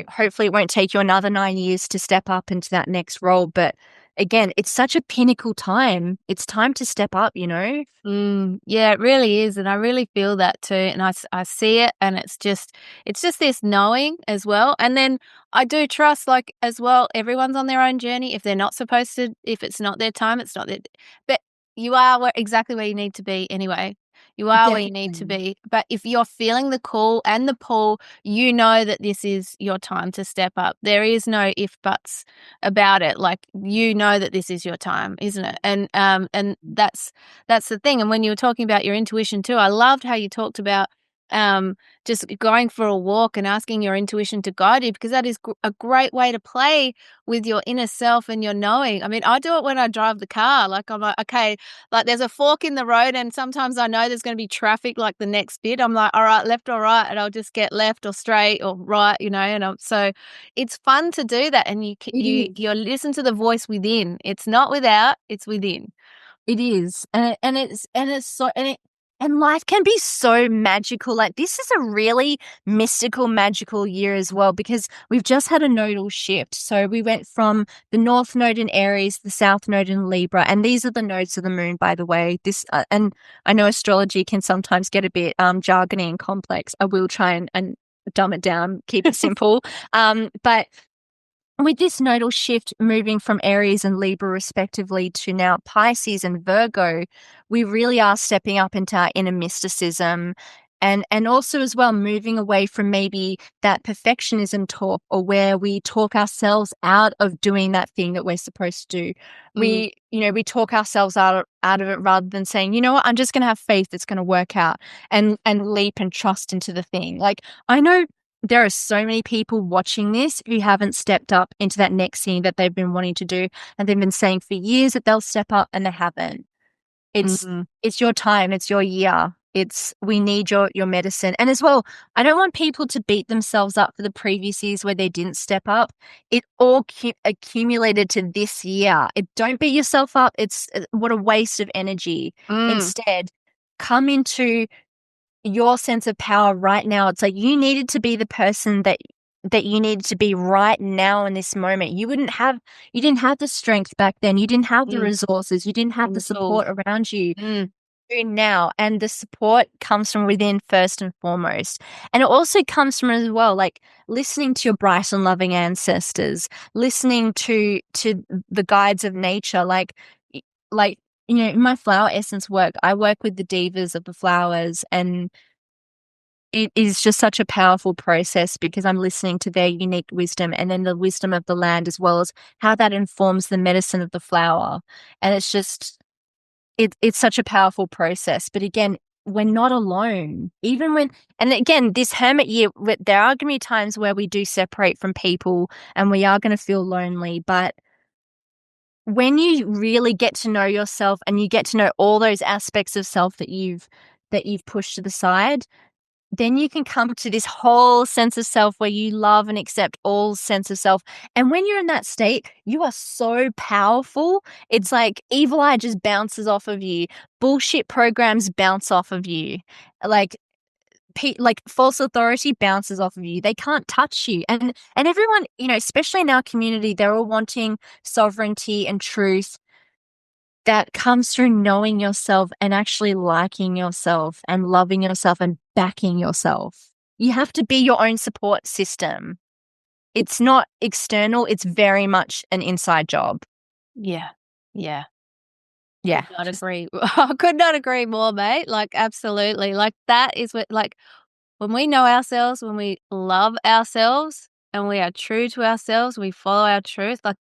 hopefully it won't take you another 9 years to step up into that next role. But again, it's such a pinnacle time. It's time to step up, Yeah, it really is. And I really feel that too. And I see it, and it's just this knowing as well. And then I do trust, like, as well, everyone's on their own journey. If they're not supposed to, if it's not their time, it's not their, but you are exactly where you need to be anyway. You are where you need to be. But if you're feeling the call and the pull, you know that this is your time to step up. There is no if buts about it. Like, you know that this is your time, isn't it? And that's the thing. And when you were talking about your intuition too, I loved how you talked about just going for a walk and asking your intuition to guide you, because that is a great way to play with your inner self and your knowing. I mean, I do it when I drive the car. Like, I'm like, okay, like, there's a fork in the road, and sometimes I know there's going to be traffic, like the next bit. I'm like, all right, left or right, and I'll just get left or straight or right, and so it's fun to do that. And you listen to the voice within. It's not without, it's within. It is. And life can be so magical. Like, this is a really mystical, magical year as well, because we've just had a nodal shift. So we went from the North Node in Aries, the South Node in Libra, and these are the nodes of the moon, by the way. And I know astrology can sometimes get a bit jargony and complex. I will try and dumb it down, keep it simple. But with this nodal shift moving from Aries and Libra respectively to now Pisces and Virgo, we really are stepping up into our inner mysticism, and also as well moving away from maybe that perfectionism talk, or where we talk ourselves out of doing that thing that we're supposed to do. We talk ourselves out of it, rather than saying, you know what, I'm just going to have faith it's going to work out, and leap and trust into the thing. Like, I know there are so many people watching this who haven't stepped up into that next thing that they've been wanting to do, and they've been saying for years that they'll step up, and they haven't. It's your time. It's your year. We need your medicine. And as well, I don't want people to beat themselves up for the previous years where they didn't step up. It all accumulated to this year. Don't beat yourself up. It's what a waste of energy. Instead, come into your sense of power right now. It's like, you needed to be the person that you needed to be right now in this moment. You didn't have the strength back then. You didn't have the resources. You didn't have the support around you. Now, and the support comes from within first and foremost. And it also comes from, as well, like, listening to your bright and loving ancestors, listening to the guides of nature, like in my flower essence work, I work with the divas of the flowers, and it is just such a powerful process, because I'm listening to their unique wisdom, and then the wisdom of the land, as well as how that informs the medicine of the flower. And it's just, it's such a powerful process. But again, we're not alone. And again, this hermit year, there are going to be times where we do separate from people, and we are going to feel lonely, but when you really get to know yourself, and you get to know all those aspects of self that you've pushed to the side, then you can come to this whole sense of self where you love and accept all sense of self. And when you're in that state, you are so powerful. It's like evil eye just bounces off of you. Bullshit programs bounce off of you. Like false authority bounces off of you. They can't touch you. And everyone, especially in our community, they're all wanting sovereignty and truth. That comes through knowing yourself, and actually liking yourself, and loving yourself, and backing yourself. You have to be your own support system. It's not external. It's very much an inside job. Yeah. Yeah. I agree. I could not agree more, mate. Like, absolutely. Like, that is what, like, when we know ourselves, when we love ourselves, and we are true to ourselves, we follow our truth, like,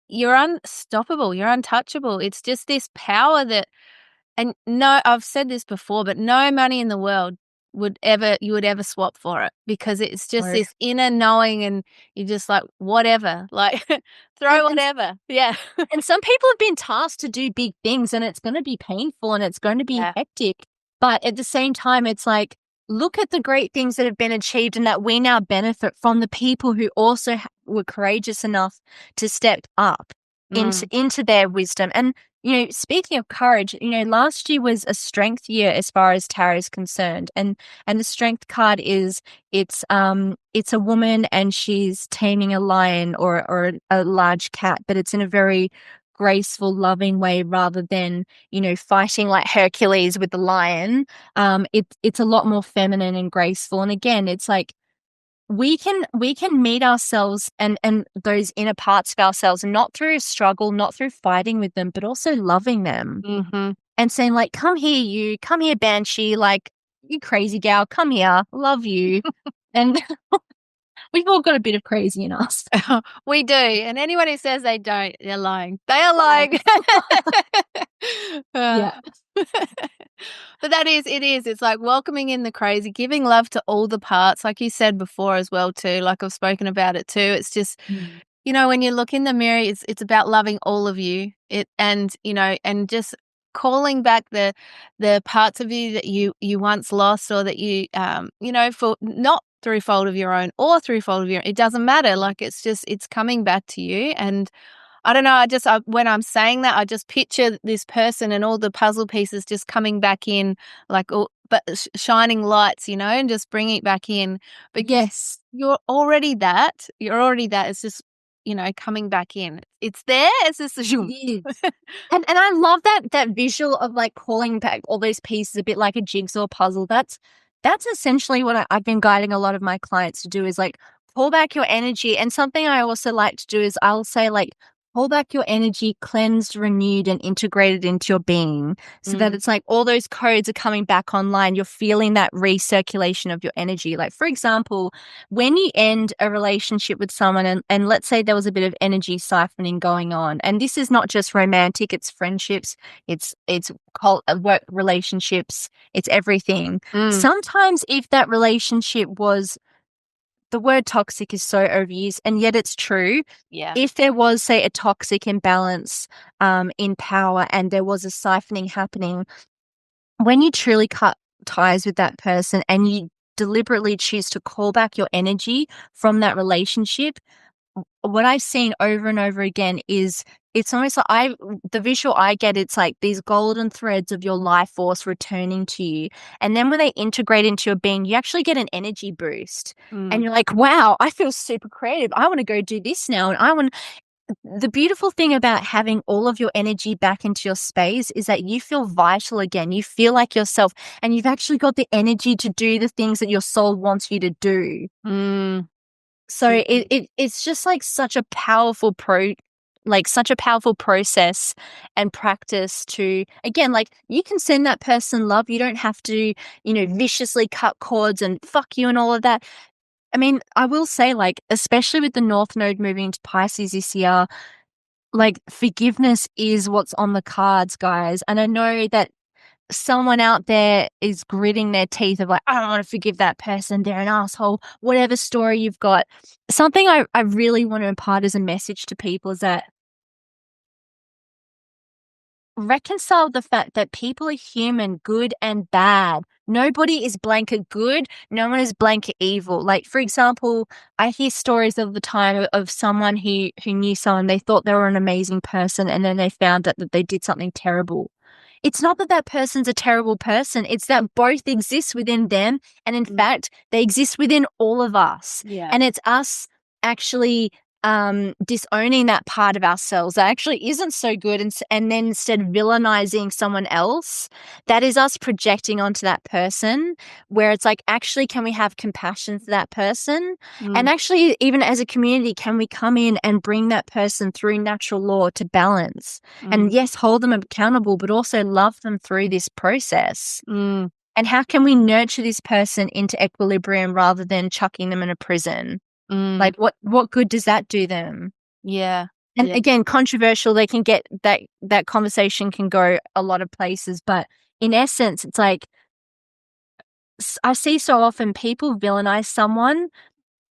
you're unstoppable. You're untouchable. It's just this power that, and no, I've said this before, but no money in the world you would ever swap for it, because it's just this inner knowing, and you're just like, whatever, like, throw whatever. Yeah. And some people have been tasked to do big things, and it's going to be painful, and it's going to be hectic. But at the same time, it's like, look at the great things that have been achieved, and that we now benefit from the people who also were courageous enough to step up into their wisdom. And, speaking of courage, last year was a strength year as far as tarot is concerned. And the strength card is it's a woman and she's taming a lion or a large cat, but it's in a very graceful, loving way rather than, fighting like Hercules with the lion. It's a lot more feminine and graceful. And again, it's like we can meet ourselves and those inner parts of ourselves, not through struggle, not through fighting with them, but also loving them and saying like, come here, Banshee, like, you crazy gal, come here, love you. And we've all got a bit of crazy in us. We do. And anyone who says they don't, they're lying. They are lying. Yeah. But it is. It's like welcoming in the crazy, giving love to all the parts, like you said before as well too, like I've spoken about it too. It's just, when you look in the mirror, it's about loving all of you. And just calling back the parts of you that you once lost, or that you for not through fault of your own or through fault of your own, it doesn't matter. Like it's coming back to you. And I don't know, when I'm saying that, I just picture this person and all the puzzle pieces just coming back in, like shining lights, and just bringing it back in. But yes, you're already that. It's just, coming back in. It's there. It's just a zoom. And I love that visual of like calling back all those pieces, a bit like a jigsaw puzzle. That's essentially what I've been guiding a lot of my clients to do, is like pull back your energy. And something I also like to do is I'll say like, pull back your energy, cleansed, renewed, and integrated into your being, so that it's like all those codes are coming back online. You're feeling that recirculation of your energy. Like, for example, when you end a relationship with someone and let's say there was a bit of energy siphoning going on, and this is not just romantic, it's friendships, it's work relationships, it's everything. Sometimes if that relationship was, the word toxic is so overused, and yet it's true. Yeah. If there was, say, a toxic imbalance in power and there was a siphoning happening, when you truly cut ties with that person and you deliberately choose to call back your energy from that relationship, what I've seen over and over again is it's almost like the visual I get, it's like these golden threads of your life force returning to you. And then when they integrate into your being, you actually get an energy boost. And you're like, wow, I feel super creative. I want to go do this now. And the beautiful thing about having all of your energy back into your space is that you feel vital again. You feel like yourself, and you've actually got the energy to do the things that your soul wants you to do. So it's just like such a powerful process and practice to, again, like you can send that person love. You don't have to, viciously cut cords and fuck you and all of that. I mean, I will say, like, especially with the North Node moving to Pisces this year, like forgiveness is what's on the cards, guys. And I know that someone out there is gritting their teeth of like, I don't want to forgive that person, they're an asshole, whatever story you've got. Something I really want to impart as a message to people is that reconcile the fact that people are human, good and bad. Nobody is blanket good. No one is blanket evil. Like, for example, I hear stories of the time of someone who knew someone, they thought they were an amazing person, and then they found out that they did something terrible. It's not that that person's a terrible person. It's that both exist within them. And in fact, they exist within all of us. Yeah. And it's us actually disowning that part of ourselves that actually isn't so good, and then instead villainizing someone else, that is us projecting onto that person, where it's like, actually, can we have compassion for that person? And actually, even as a community, can we come in and bring that person through natural law to balance? And yes, hold them accountable, but also love them through this process. And how can we nurture this person into equilibrium rather than chucking them in a prison? Like, what good does that do them? Yeah. And again, controversial, they can get that conversation can go a lot of places, but in essence, it's like, I see so often people villainize someone,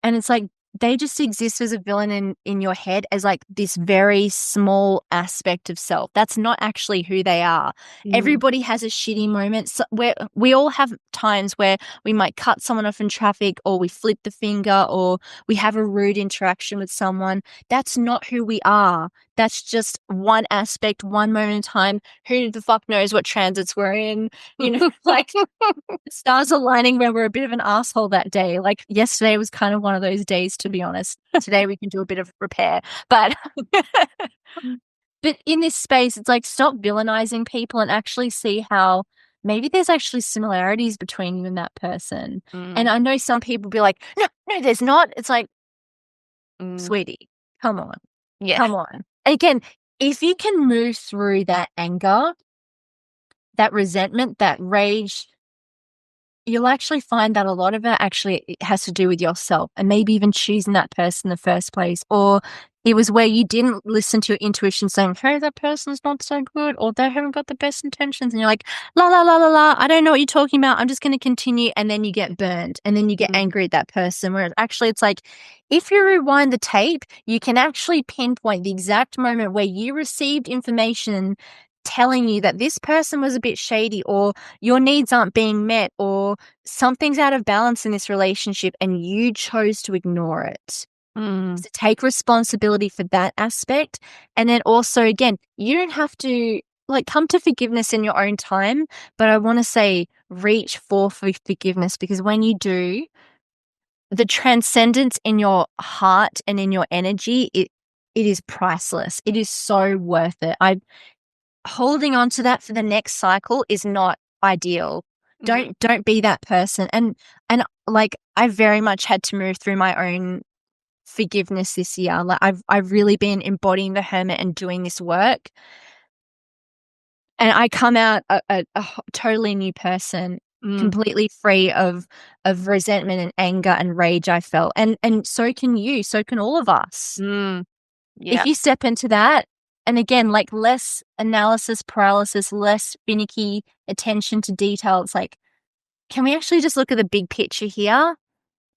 and it's like they just exist as a villain in your head as like this very small aspect of self. That's not actually who they are. Everybody has a shitty moment. So we all have times where we might cut someone off in traffic, or we flip the finger, or we have a rude interaction with someone. That's not who we are. that's just one aspect, one moment in time. Who the fuck knows what transits we're in? You know, like the stars aligning where we're a bit of an asshole that day. Like yesterday was kind of one of those days, to be honest. Today we can do a bit of repair. But but in this space, it's like stop villainizing people and actually see how maybe there's actually similarities between you and that person. And I know some people be like, no, there's not. It's like, sweetie, come on. Yeah. Come on. Again, if you can move through that anger, that resentment, that rage, you'll actually find that a lot of it actually has to do with yourself and maybe even choosing that person in the first place. Or it was where you didn't listen to your intuition saying, hey, that person's not so good, or they haven't got the best intentions. And you're like, la, la, la, la, la, I don't know what you're talking about. I'm just going to continue. And then you get burned and then you get angry at that person. Whereas actually it's like, if you rewind the tape, you can actually pinpoint the exact moment where you received information telling you that this person was a bit shady, or your needs aren't being met, or something's out of balance in this relationship and you chose to ignore it. So take responsibility for that aspect. And then also, again, you don't have to come to forgiveness in your own time, but I want to say reach for forgiveness, because when you do, the transcendence in your heart and in your energy, it is priceless. It is so worth it. Holding on to that for the next cycle is not ideal. Don't be that person. And I very much had to move through my own forgiveness this year. Like I've really been embodying the hermit and doing this work. And I come out a totally new person, completely free of resentment and anger and rage I felt. And so can you, so can all of us. Yeah. If you step into that, and again, less analysis paralysis, less finicky attention to detail, it's like, can we actually just look at the big picture here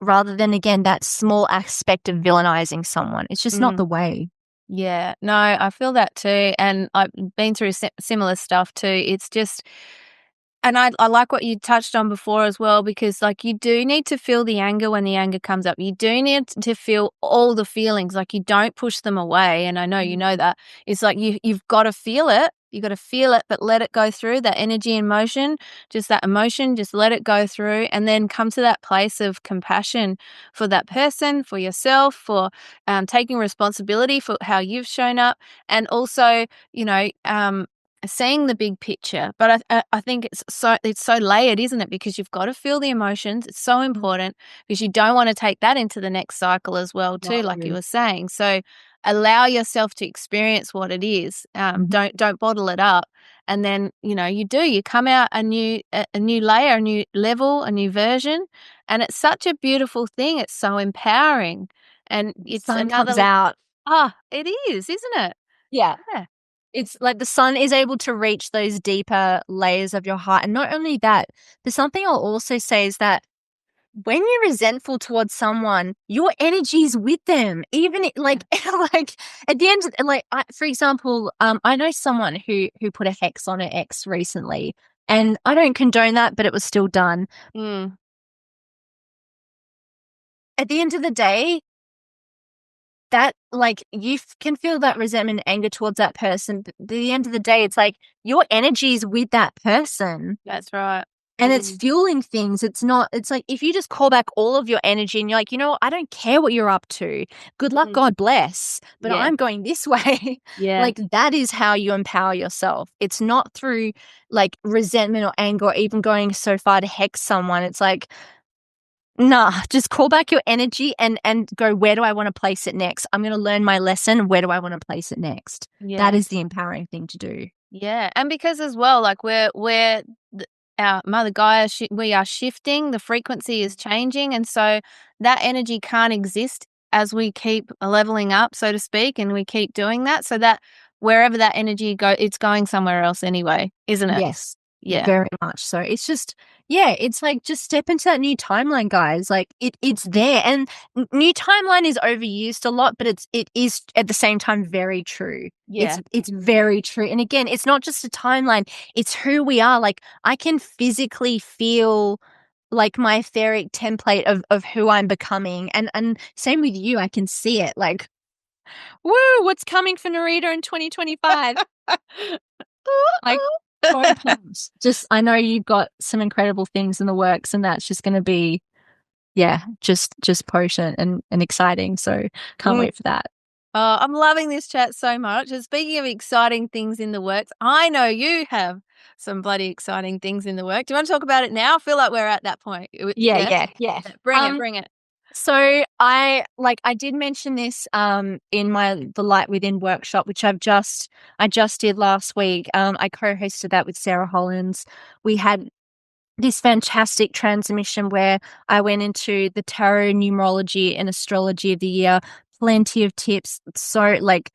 rather than, again, that small aspect of villainizing someone? It's just not the way. Yeah, no, I feel that too. And I've been through similar stuff too. It's just, and I like what you touched on before as well, because you do need to feel the anger when the anger comes up. You do need to feel all the feelings. You don't push them away. And I know you know that. It's you've got to feel it. You got to feel it, but let it go through, that energy and motion, just that emotion, just let it go through, and then come to that place of compassion for that person, for yourself, for taking responsibility for how you've shown up, and also, seeing the big picture. But I think it's so layered, isn't it? Because you've got to feel the emotions. It's so important, because you don't want to take that into the next cycle as well too, like you were saying. So allow yourself to experience what it is. Don't bottle it up. And then you come out a new layer, a new level, a new version, and it's such a beautiful thing. It's so empowering, and it's Sun another comes out. It is, isn't it? Yeah. Yeah. It's like the sun is able to reach those deeper layers of your heart. And not only that, but something I'll also say is that when you're resentful towards someone, your energy's with them. Even at the end, for example, I know someone who put a hex on her ex recently, and I don't condone that, but it was still done. At the end of the day, that you can feel that resentment and anger towards that person, but at the end of the day, it's your energy is with that person. That's right. And it's fueling things. It's if you just call back all of your energy and you're like, I don't care what you're up to. Good luck, God bless. But I'm going this way. Yeah. That is how you empower yourself. It's not through resentment or anger or even going so far to hex someone. It's nah, just call back your energy and go, where do I want to place it next? I'm going to learn my lesson. Where do I want to place it next? Yeah. That is the empowering thing to do. Yeah. And because as well, we're our Mother Gaia, we are shifting, the frequency is changing. And so that energy can't exist as we keep leveling up, so to speak, and we keep doing that. So that wherever that energy it's going somewhere else anyway, isn't it? Yes. Yeah. Very much so. It's just, it's just step into that new timeline, guys. It's there. And new timeline is overused a lot, but it is at the same time very true. Yeah. It's very true. And again, it's not just a timeline, it's who we are. I can physically feel my etheric template of who I'm becoming. And same with you, I can see it. Woo, what's coming for Narita in 2025? Like, so pumped. Just, I know you've got some incredible things in the works, and that's just going to be, just potent and exciting. So can't wait for that. I'm loving this chat so much. And speaking of exciting things in the works, I know you have some bloody exciting things in the work. Do you want to talk about it now? I feel like we're at that point. Yeah. Bring it. So I did mention this in the Light Within workshop, which I just did last week. I co-hosted that with Sarah Hollins. We had this fantastic transmission where I went into the tarot, numerology, and astrology of the year. Plenty of tips. So, like,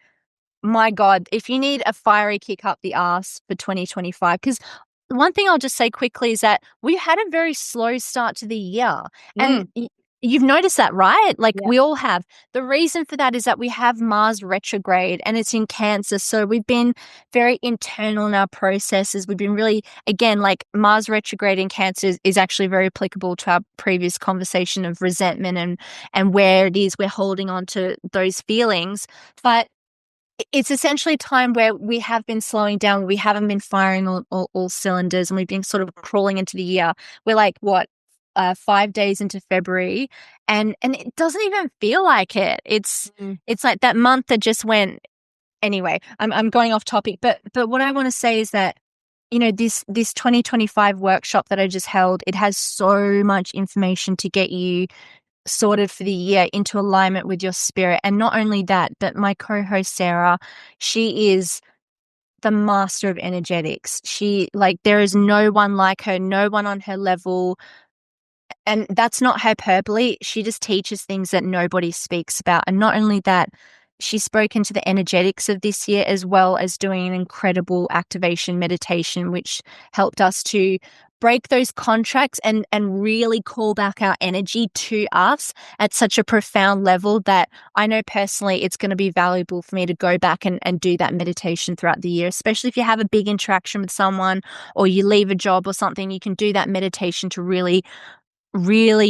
my God, if you need a fiery kick up the arse for 2025, because one thing I'll just say quickly is that we had a very slow start to the year. And you've noticed that, right? Like, we all have. The reason for that is that we have Mars retrograde and it's in Cancer. So we've been very internal in our processes. We've been really, again, like Mars retrograde in Cancer is actually very applicable to our previous conversation of resentment and where it is we're holding on to those feelings. But it's essentially a time where we have been slowing down. We haven't been firing all cylinders, and we've been sort of crawling into the year. We're like, 5 days into February, and it doesn't even feel like it. It's like that month that just went. Anyway, I'm going off topic, but what I want to say is that, this 2025 workshop that I just held, it has so much information to get you sorted for the year into alignment with your spirit. And not only that, but my co-host Sarah, she is the master of energetics. There is no one like her, no one on her level. And that's not hyperbole. She just teaches things that nobody speaks about. And not only that, she's spoken to the energetics of this year, as well as doing an incredible activation meditation, which helped us to break those contracts and really call back our energy to us at such a profound level that I know personally it's going to be valuable for me to go back and do that meditation throughout the year, especially if you have a big interaction with someone or you leave a job or something. You can do that meditation to really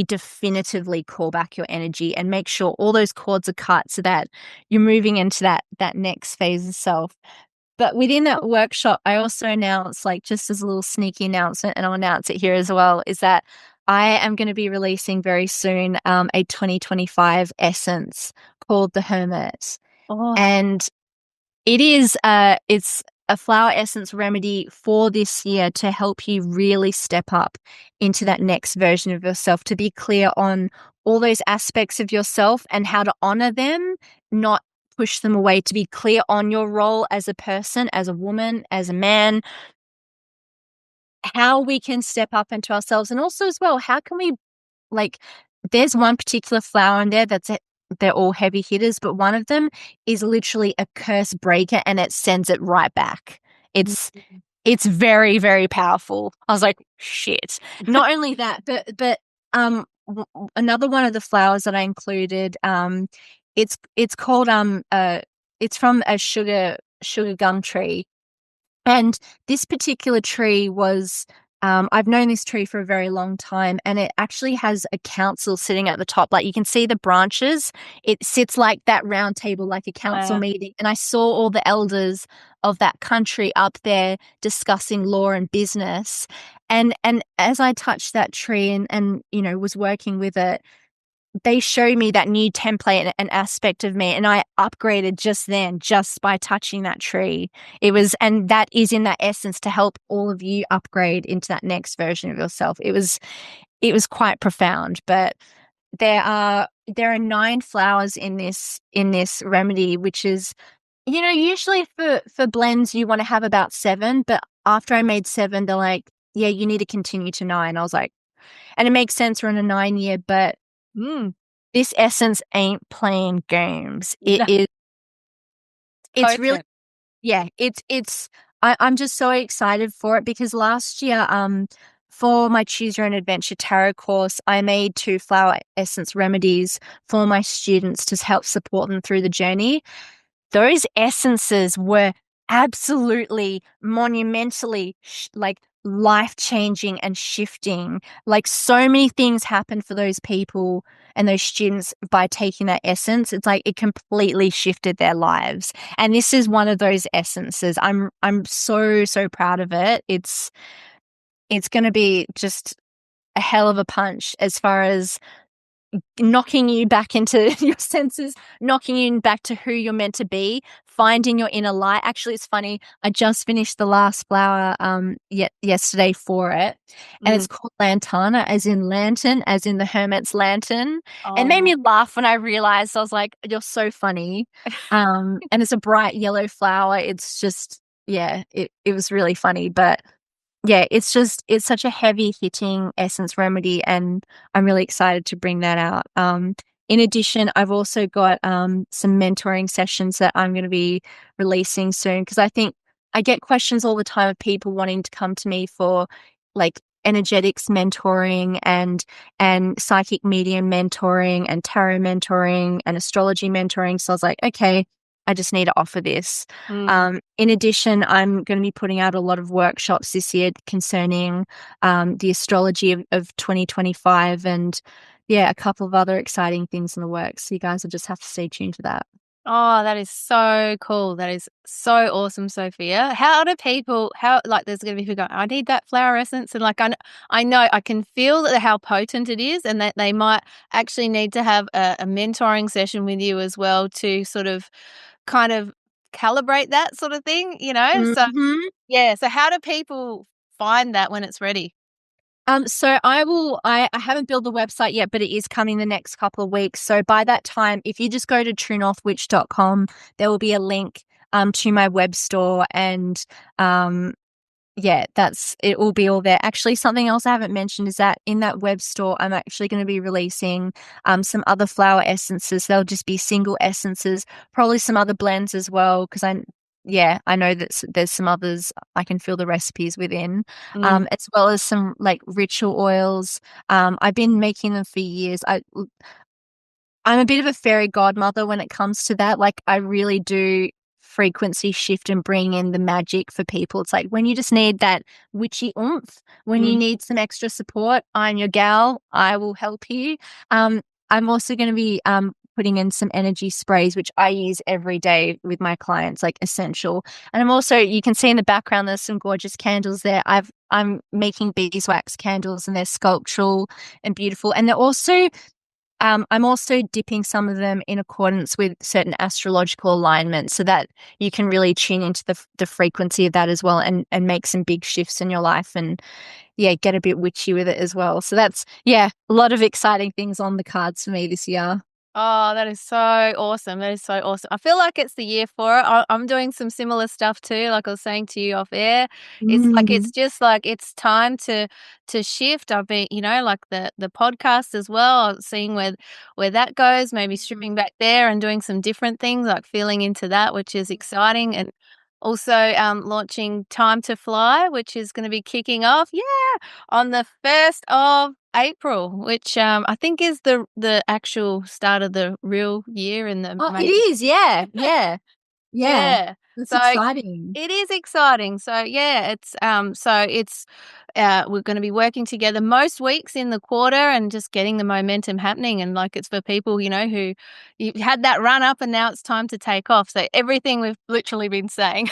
definitively call back your energy and make sure all those cords are cut so that you're moving into that next phase of self. But within that workshop, I also announced, like, just as a little sneaky announcement, and I'll announce it here as well, is that I am going to be releasing very soon a 2025 essence called the Hermit. And it is it's a flower essence remedy for this year to help you really step up into that next version of yourself, to be clear on all those aspects of yourself and how to honor them, not push them away, to be clear on your role as a person, as a woman, as a man, how we can step up into ourselves. And also as well, how can we, like, there's one particular flower in there they're all heavy hitters, but one of them is literally a curse breaker and it sends it right back. It's very, very powerful. I was like, shit. Not only that, but another one of the flowers that I included, it's called it's from a sugar gum tree. And this particular tree was, I've known this tree for a very long time, and it actually has a council sitting at the top. Like, you can see the branches. It sits like that round table, like a council meeting. And I saw all the elders of that country up there discussing law and business. And as I touched that tree and was working with it, they showed me that new template and aspect of me, and I upgraded just by touching that tree. And that is in that essence to help all of you upgrade into that next version of yourself. It was quite profound. But there are 9 flowers in this remedy, which is, usually for blends you want to have about 7, but after I made 7, they're like, yeah, you need to continue to 9. I was like, and it makes sense, we're in a 9-year, but this essence ain't playing games. It's really, I'm just so excited for it, because last year, for my Choose Your Own Adventure tarot course, I made 2 flower essence remedies for my students to help support them through the journey. Those essences were absolutely monumentally life-changing and shifting. Like, so many things happen for those people and those students by taking that essence. It's like it completely shifted their lives. And this is one of those essences. I'm so proud of it. It's going to be just a hell of a punch as far as knocking you back into your senses, knocking you back to who you're meant to be, finding your inner light. Actually, it's funny. I just finished the last flower yesterday for it, and it's called Lantana, as in lantern, as in the hermit's lantern. It made me laugh when I realized. I was like, "You're so funny," and it's a bright yellow flower. It's just, yeah, it was really funny, but. Yeah, it's such a heavy hitting essence remedy, and I'm really excited to bring that out. In addition, I've also got some mentoring sessions that I'm going to be releasing soon, because I think I get questions all the time of people wanting to come to me for like energetics mentoring and psychic medium mentoring and tarot mentoring and astrology mentoring. So I was like, okay, I just need to offer this. In addition, I'm going to be putting out a lot of workshops this year concerning the astrology of 2025, and a couple of other exciting things in the works. So you guys will just have to stay tuned to that. Oh, that is so cool. That is so awesome, Sophia. There's going to be people going, I need that flower essence. And like, I know, I can feel how potent it is, and that they might actually need to have a mentoring session with you as well to sort of kind of calibrate that sort of thing, you know? So, so how do people find that when it's ready? So I haven't built the website yet, but it is coming the next couple of weeks. So by that time, if you just go to truenorthwitch.com, there will be a link to my web store, and it will be all there. Actually, something else I haven't mentioned is that in that web store, I'm actually going to be releasing some other flower essences. They'll just be single essences, probably some other blends as well, because I know that there's some others I can feel the recipes within, as well as some like ritual oils. I've been making them for years. I'm a bit of a fairy godmother when it comes to that. Like, I really do frequency shift and bring in the magic for people. It's like when you just need that witchy oomph, when you need some extra support, I'm your gal. I will help you. I'm also going to be putting in some energy sprays, which I use every day with my clients, like essential. And I'm also, you can see in the background, there's some gorgeous candles there. I'm making beeswax candles, and they're sculptural and beautiful. And they're also, I'm also dipping some of them in accordance with certain astrological alignments, so that you can really tune into the frequency of that as well, and make some big shifts in your life, and get a bit witchy with it as well. So that's, a lot of exciting things on the cards for me this year. Oh, that is so awesome. That is so awesome. I feel like it's the year for it. I'm doing some similar stuff too, like I was saying to you off air. It's just like it's time to shift. I've been, like the podcast as well, seeing where that goes, maybe stripping back there and doing some different things, like feeling into that, which is exciting. And also launching Time to Fly, which is going to be kicking off, on the 1st of April, which I think is the actual start of the real year in the it is, yeah. It's So exciting. it is exciting. So it's we're going to be working together most weeks in the quarter and just getting the momentum happening. And like, it's for people, who you had that run up and now it's time to take off. So everything we've literally been saying.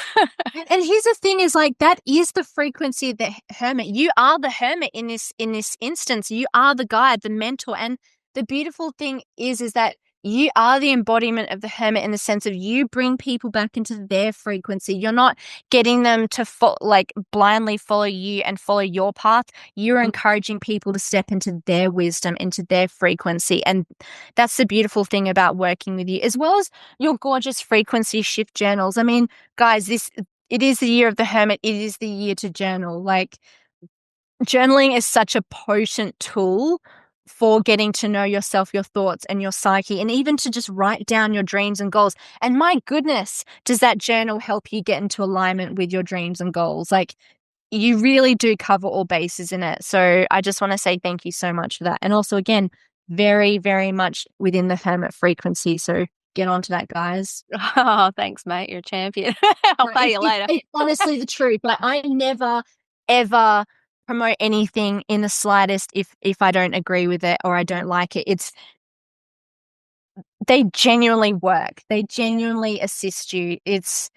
And here's the thing is, like, that is the frequency of the hermit. You are the hermit in this instance. You are the guide, the mentor. And the beautiful thing is that you are the embodiment of the hermit, in the sense of you bring people back into their frequency. You're not getting them to blindly follow you and follow your path. You're encouraging people to step into their wisdom, into their frequency. And that's the beautiful thing about working with you, as well as your gorgeous frequency shift journals. I mean, guys, it is the year of the hermit. It is the year to journal. Like, journaling is such a potent tool for getting to know yourself, your thoughts, and your psyche, and even to just write down your dreams and goals. And my goodness, does that journal help you get into alignment with your dreams and goals? Like, you really do cover all bases in it. So I just want to say thank you so much for that. And also, again, very, very much within the hermit frequency. So get onto that, guys. Oh, thanks, mate. You're a champion. I'll pay you later. It's honestly the truth. Like, I never ever promote anything in the slightest if I don't agree with it or I don't like it. They genuinely work. They genuinely assist you. It's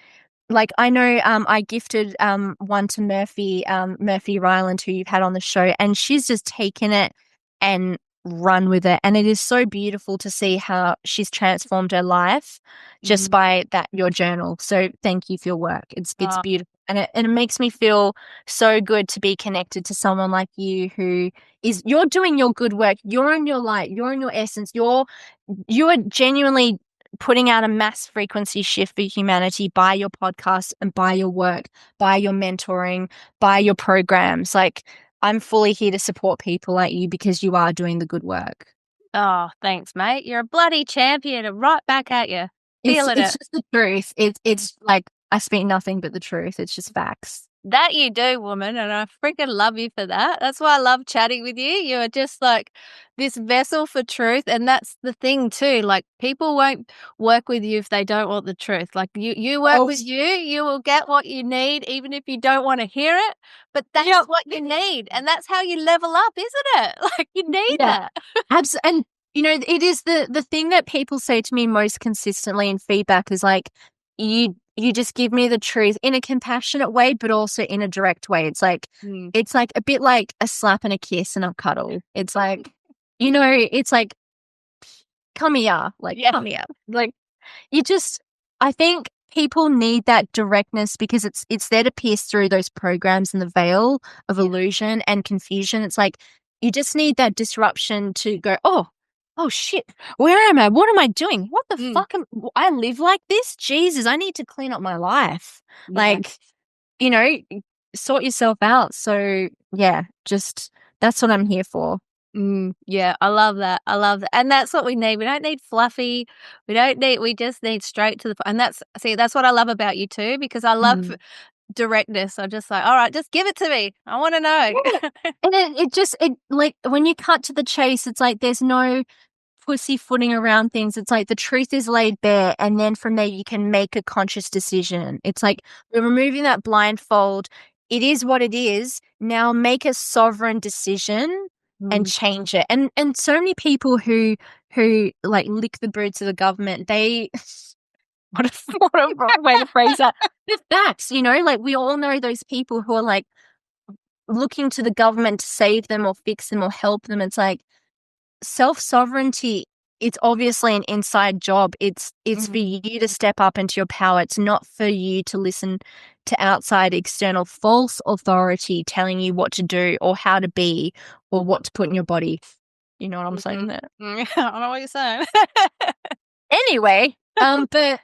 like, I know, I gifted one to Murphy Ryland, who you've had on the show, and she's just taken it and run with it. And it is so beautiful to see how she's transformed her life just by your journal. So thank you for your work. It's beautiful. And it makes me feel so good to be connected to someone like you you're doing your good work. You're in your light. You're in your essence. You are genuinely putting out a mass frequency shift for humanity by your podcast and by your work, by your mentoring, by your programs. Like, I'm fully here to support people like you because you are doing the good work. Oh, thanks, mate. You're a bloody champion and right back at you. Feeling It's just the truth. It's like, I speak nothing but the truth. It's just facts. That you do, woman, and I freaking love you for that. That's why I love chatting with you. You are just like this vessel for truth, and that's the thing too. Like, people won't work with you if they don't want the truth. Like, you work with you will get what you need, even if you don't want to hear it. But that's what you need, and that's how you level up, isn't it? Like, you need that. Absolutely. And it is the thing that people say to me most consistently in feedback is like, you just give me the truth in a compassionate way, but also in a direct way. It's like, it's like a bit like a slap and a kiss and a cuddle. It's like, it's like, come here, like, come here. Like, I think people need that directness because it's there to pierce through those programs and the veil of illusion and confusion. It's like, you just need that disruption to go, oh shit, where am I? What am I doing? What the fuck I live like this? Jesus, I need to clean up my life. Like, sort yourself out. So yeah, just, that's what I'm here for. Yeah, I love that. And that's what we need. We don't need fluffy. We just need straight to the point. And that's what I love about you too, because I love directness. I'm just like, all right, just give it to me. I want to know. And it like, when you cut to the chase, it's like, there's no pussyfooting around things. It's like the truth is laid bare, and then from there you can make a conscious decision. It's like, we're removing that blindfold. It is what it is. Now make a sovereign decision and change it. And so many people who like lick the boots of the government, they what a wrong way to phrase that. The facts, like, we all know those people who are like looking to the government to save them or fix them or help them. It's like, self-sovereignty, it's obviously an inside job. It's for you to step up into your power. It's not for you to listen to outside external false authority telling you what to do or how to be or what to put in your body. You know what I'm saying there? I don't know what you're saying. Anyway, but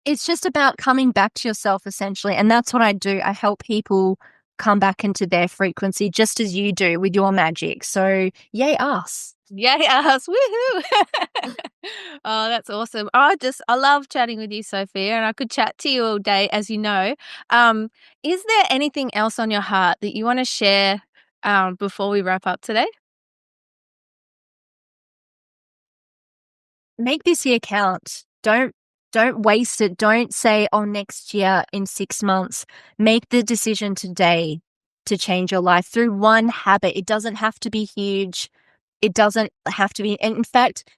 it's just about coming back to yourself, essentially. And that's what I do. I help people come back into their frequency, just as you do with your magic. So yay us. Yay us. Woohoo. Oh, that's awesome. I love chatting with you, Sophia, and I could chat to you all day, as you know. Is there anything else on your heart that you want to share before we wrap up today? Make this year count. Don't waste it. Don't say, next year, in 6 months. Make the decision today to change your life through one habit. It doesn't have to be huge. It doesn't have to be. And in fact,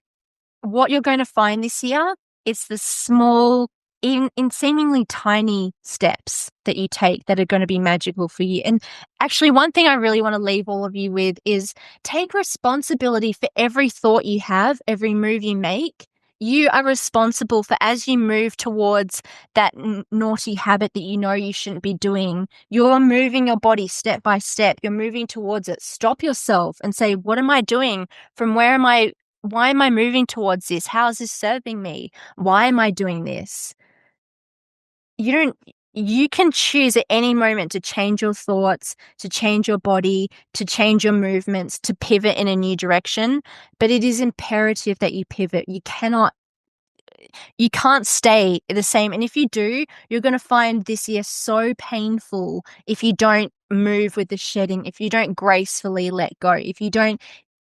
what you're going to find this year, it's the small, in seemingly tiny steps that you take that are going to be magical for you. And actually, one thing I really want to leave all of you with is take responsibility for every thought you have, every move you make. You are responsible for, as you move towards that naughty habit that you know you shouldn't be doing, you're moving your body step by step. You're moving towards it. Stop yourself and say, what am I doing? Why am I moving towards this? How is this serving me? Why am I doing this? You can choose at any moment to change your thoughts, to change your body, to change your movements, to pivot in a new direction. But it is imperative that you pivot. You can't stay the same. And if you do, you're going to find this year so painful if you don't move with the shedding, if you don't gracefully let go, if you don't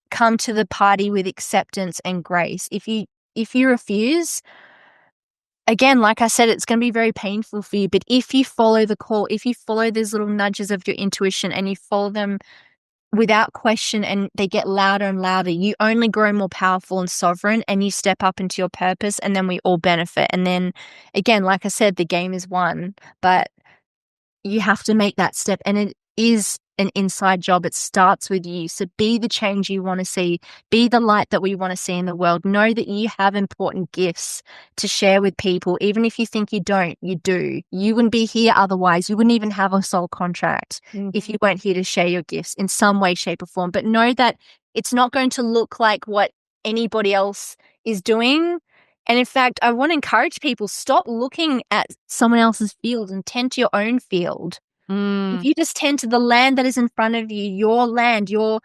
come to the party with acceptance and grace, if you refuse, again, like I said, it's going to be very painful for you. But if you follow the call, if you follow these little nudges of your intuition and you follow them without question and they get louder and louder, you only grow more powerful and sovereign, and you step up into your purpose, and then we all benefit. And then again, like I said, the game is won, but you have to make that step, and it is an inside job. It starts with you. So be the change you want to see, be the light that we want to see in the world. Know that you have important gifts to share with people. Even if you think you don't, you do. You wouldn't be here otherwise. You wouldn't even have a soul contract if you weren't here to share your gifts in some way, shape, or form. But know that it's not going to look like what anybody else is doing. And in fact, I want to encourage people, stop looking at someone else's field and tend to your own field. If you just tend to the land that is in front of you, your land, your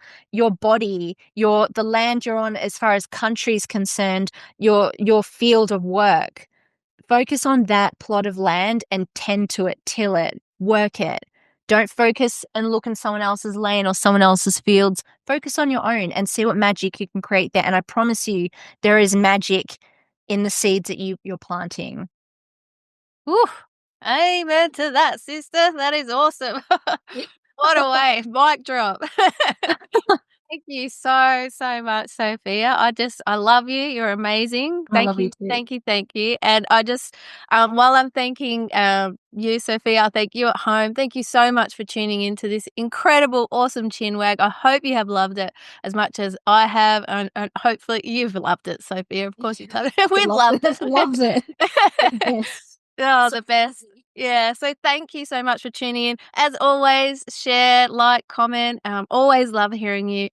body, the land you're on as far as country is concerned, your field of work, focus on that plot of land and tend to it, till it, work it. Don't focus and look in someone else's lane or someone else's fields. Focus on your own and see what magic you can create there. And I promise you, there is magic in the seeds that you're planting. Ooh, amen to that, sister. That is awesome. What a way. Mic drop. Thank you so much, Sophia. I love you. You're amazing. I love you too. Thank you. And I just, while I'm thanking you, Sophia, I thank you at home. Thank you so much for tuning into this incredible, awesome chinwag. I hope you have loved it as much as I have, and hopefully you've loved it, Sophia. Of course you have. We've loved it. Loves it. Yes. Oh, the best. Yeah. So thank you so much for tuning in. As always, share, like, comment. Always love hearing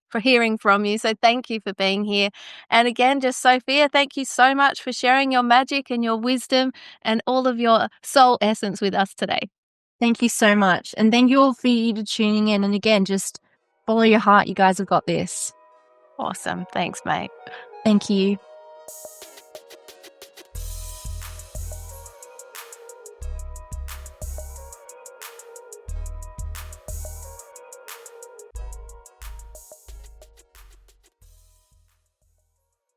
from you. So thank you for being here. And again, just Sophia, thank you so much for sharing your magic and your wisdom and all of your soul essence with us today. Thank you so much. And thank you all for you tuning in. And again, just follow your heart. You guys have got this. Awesome. Thanks, mate. Thank you.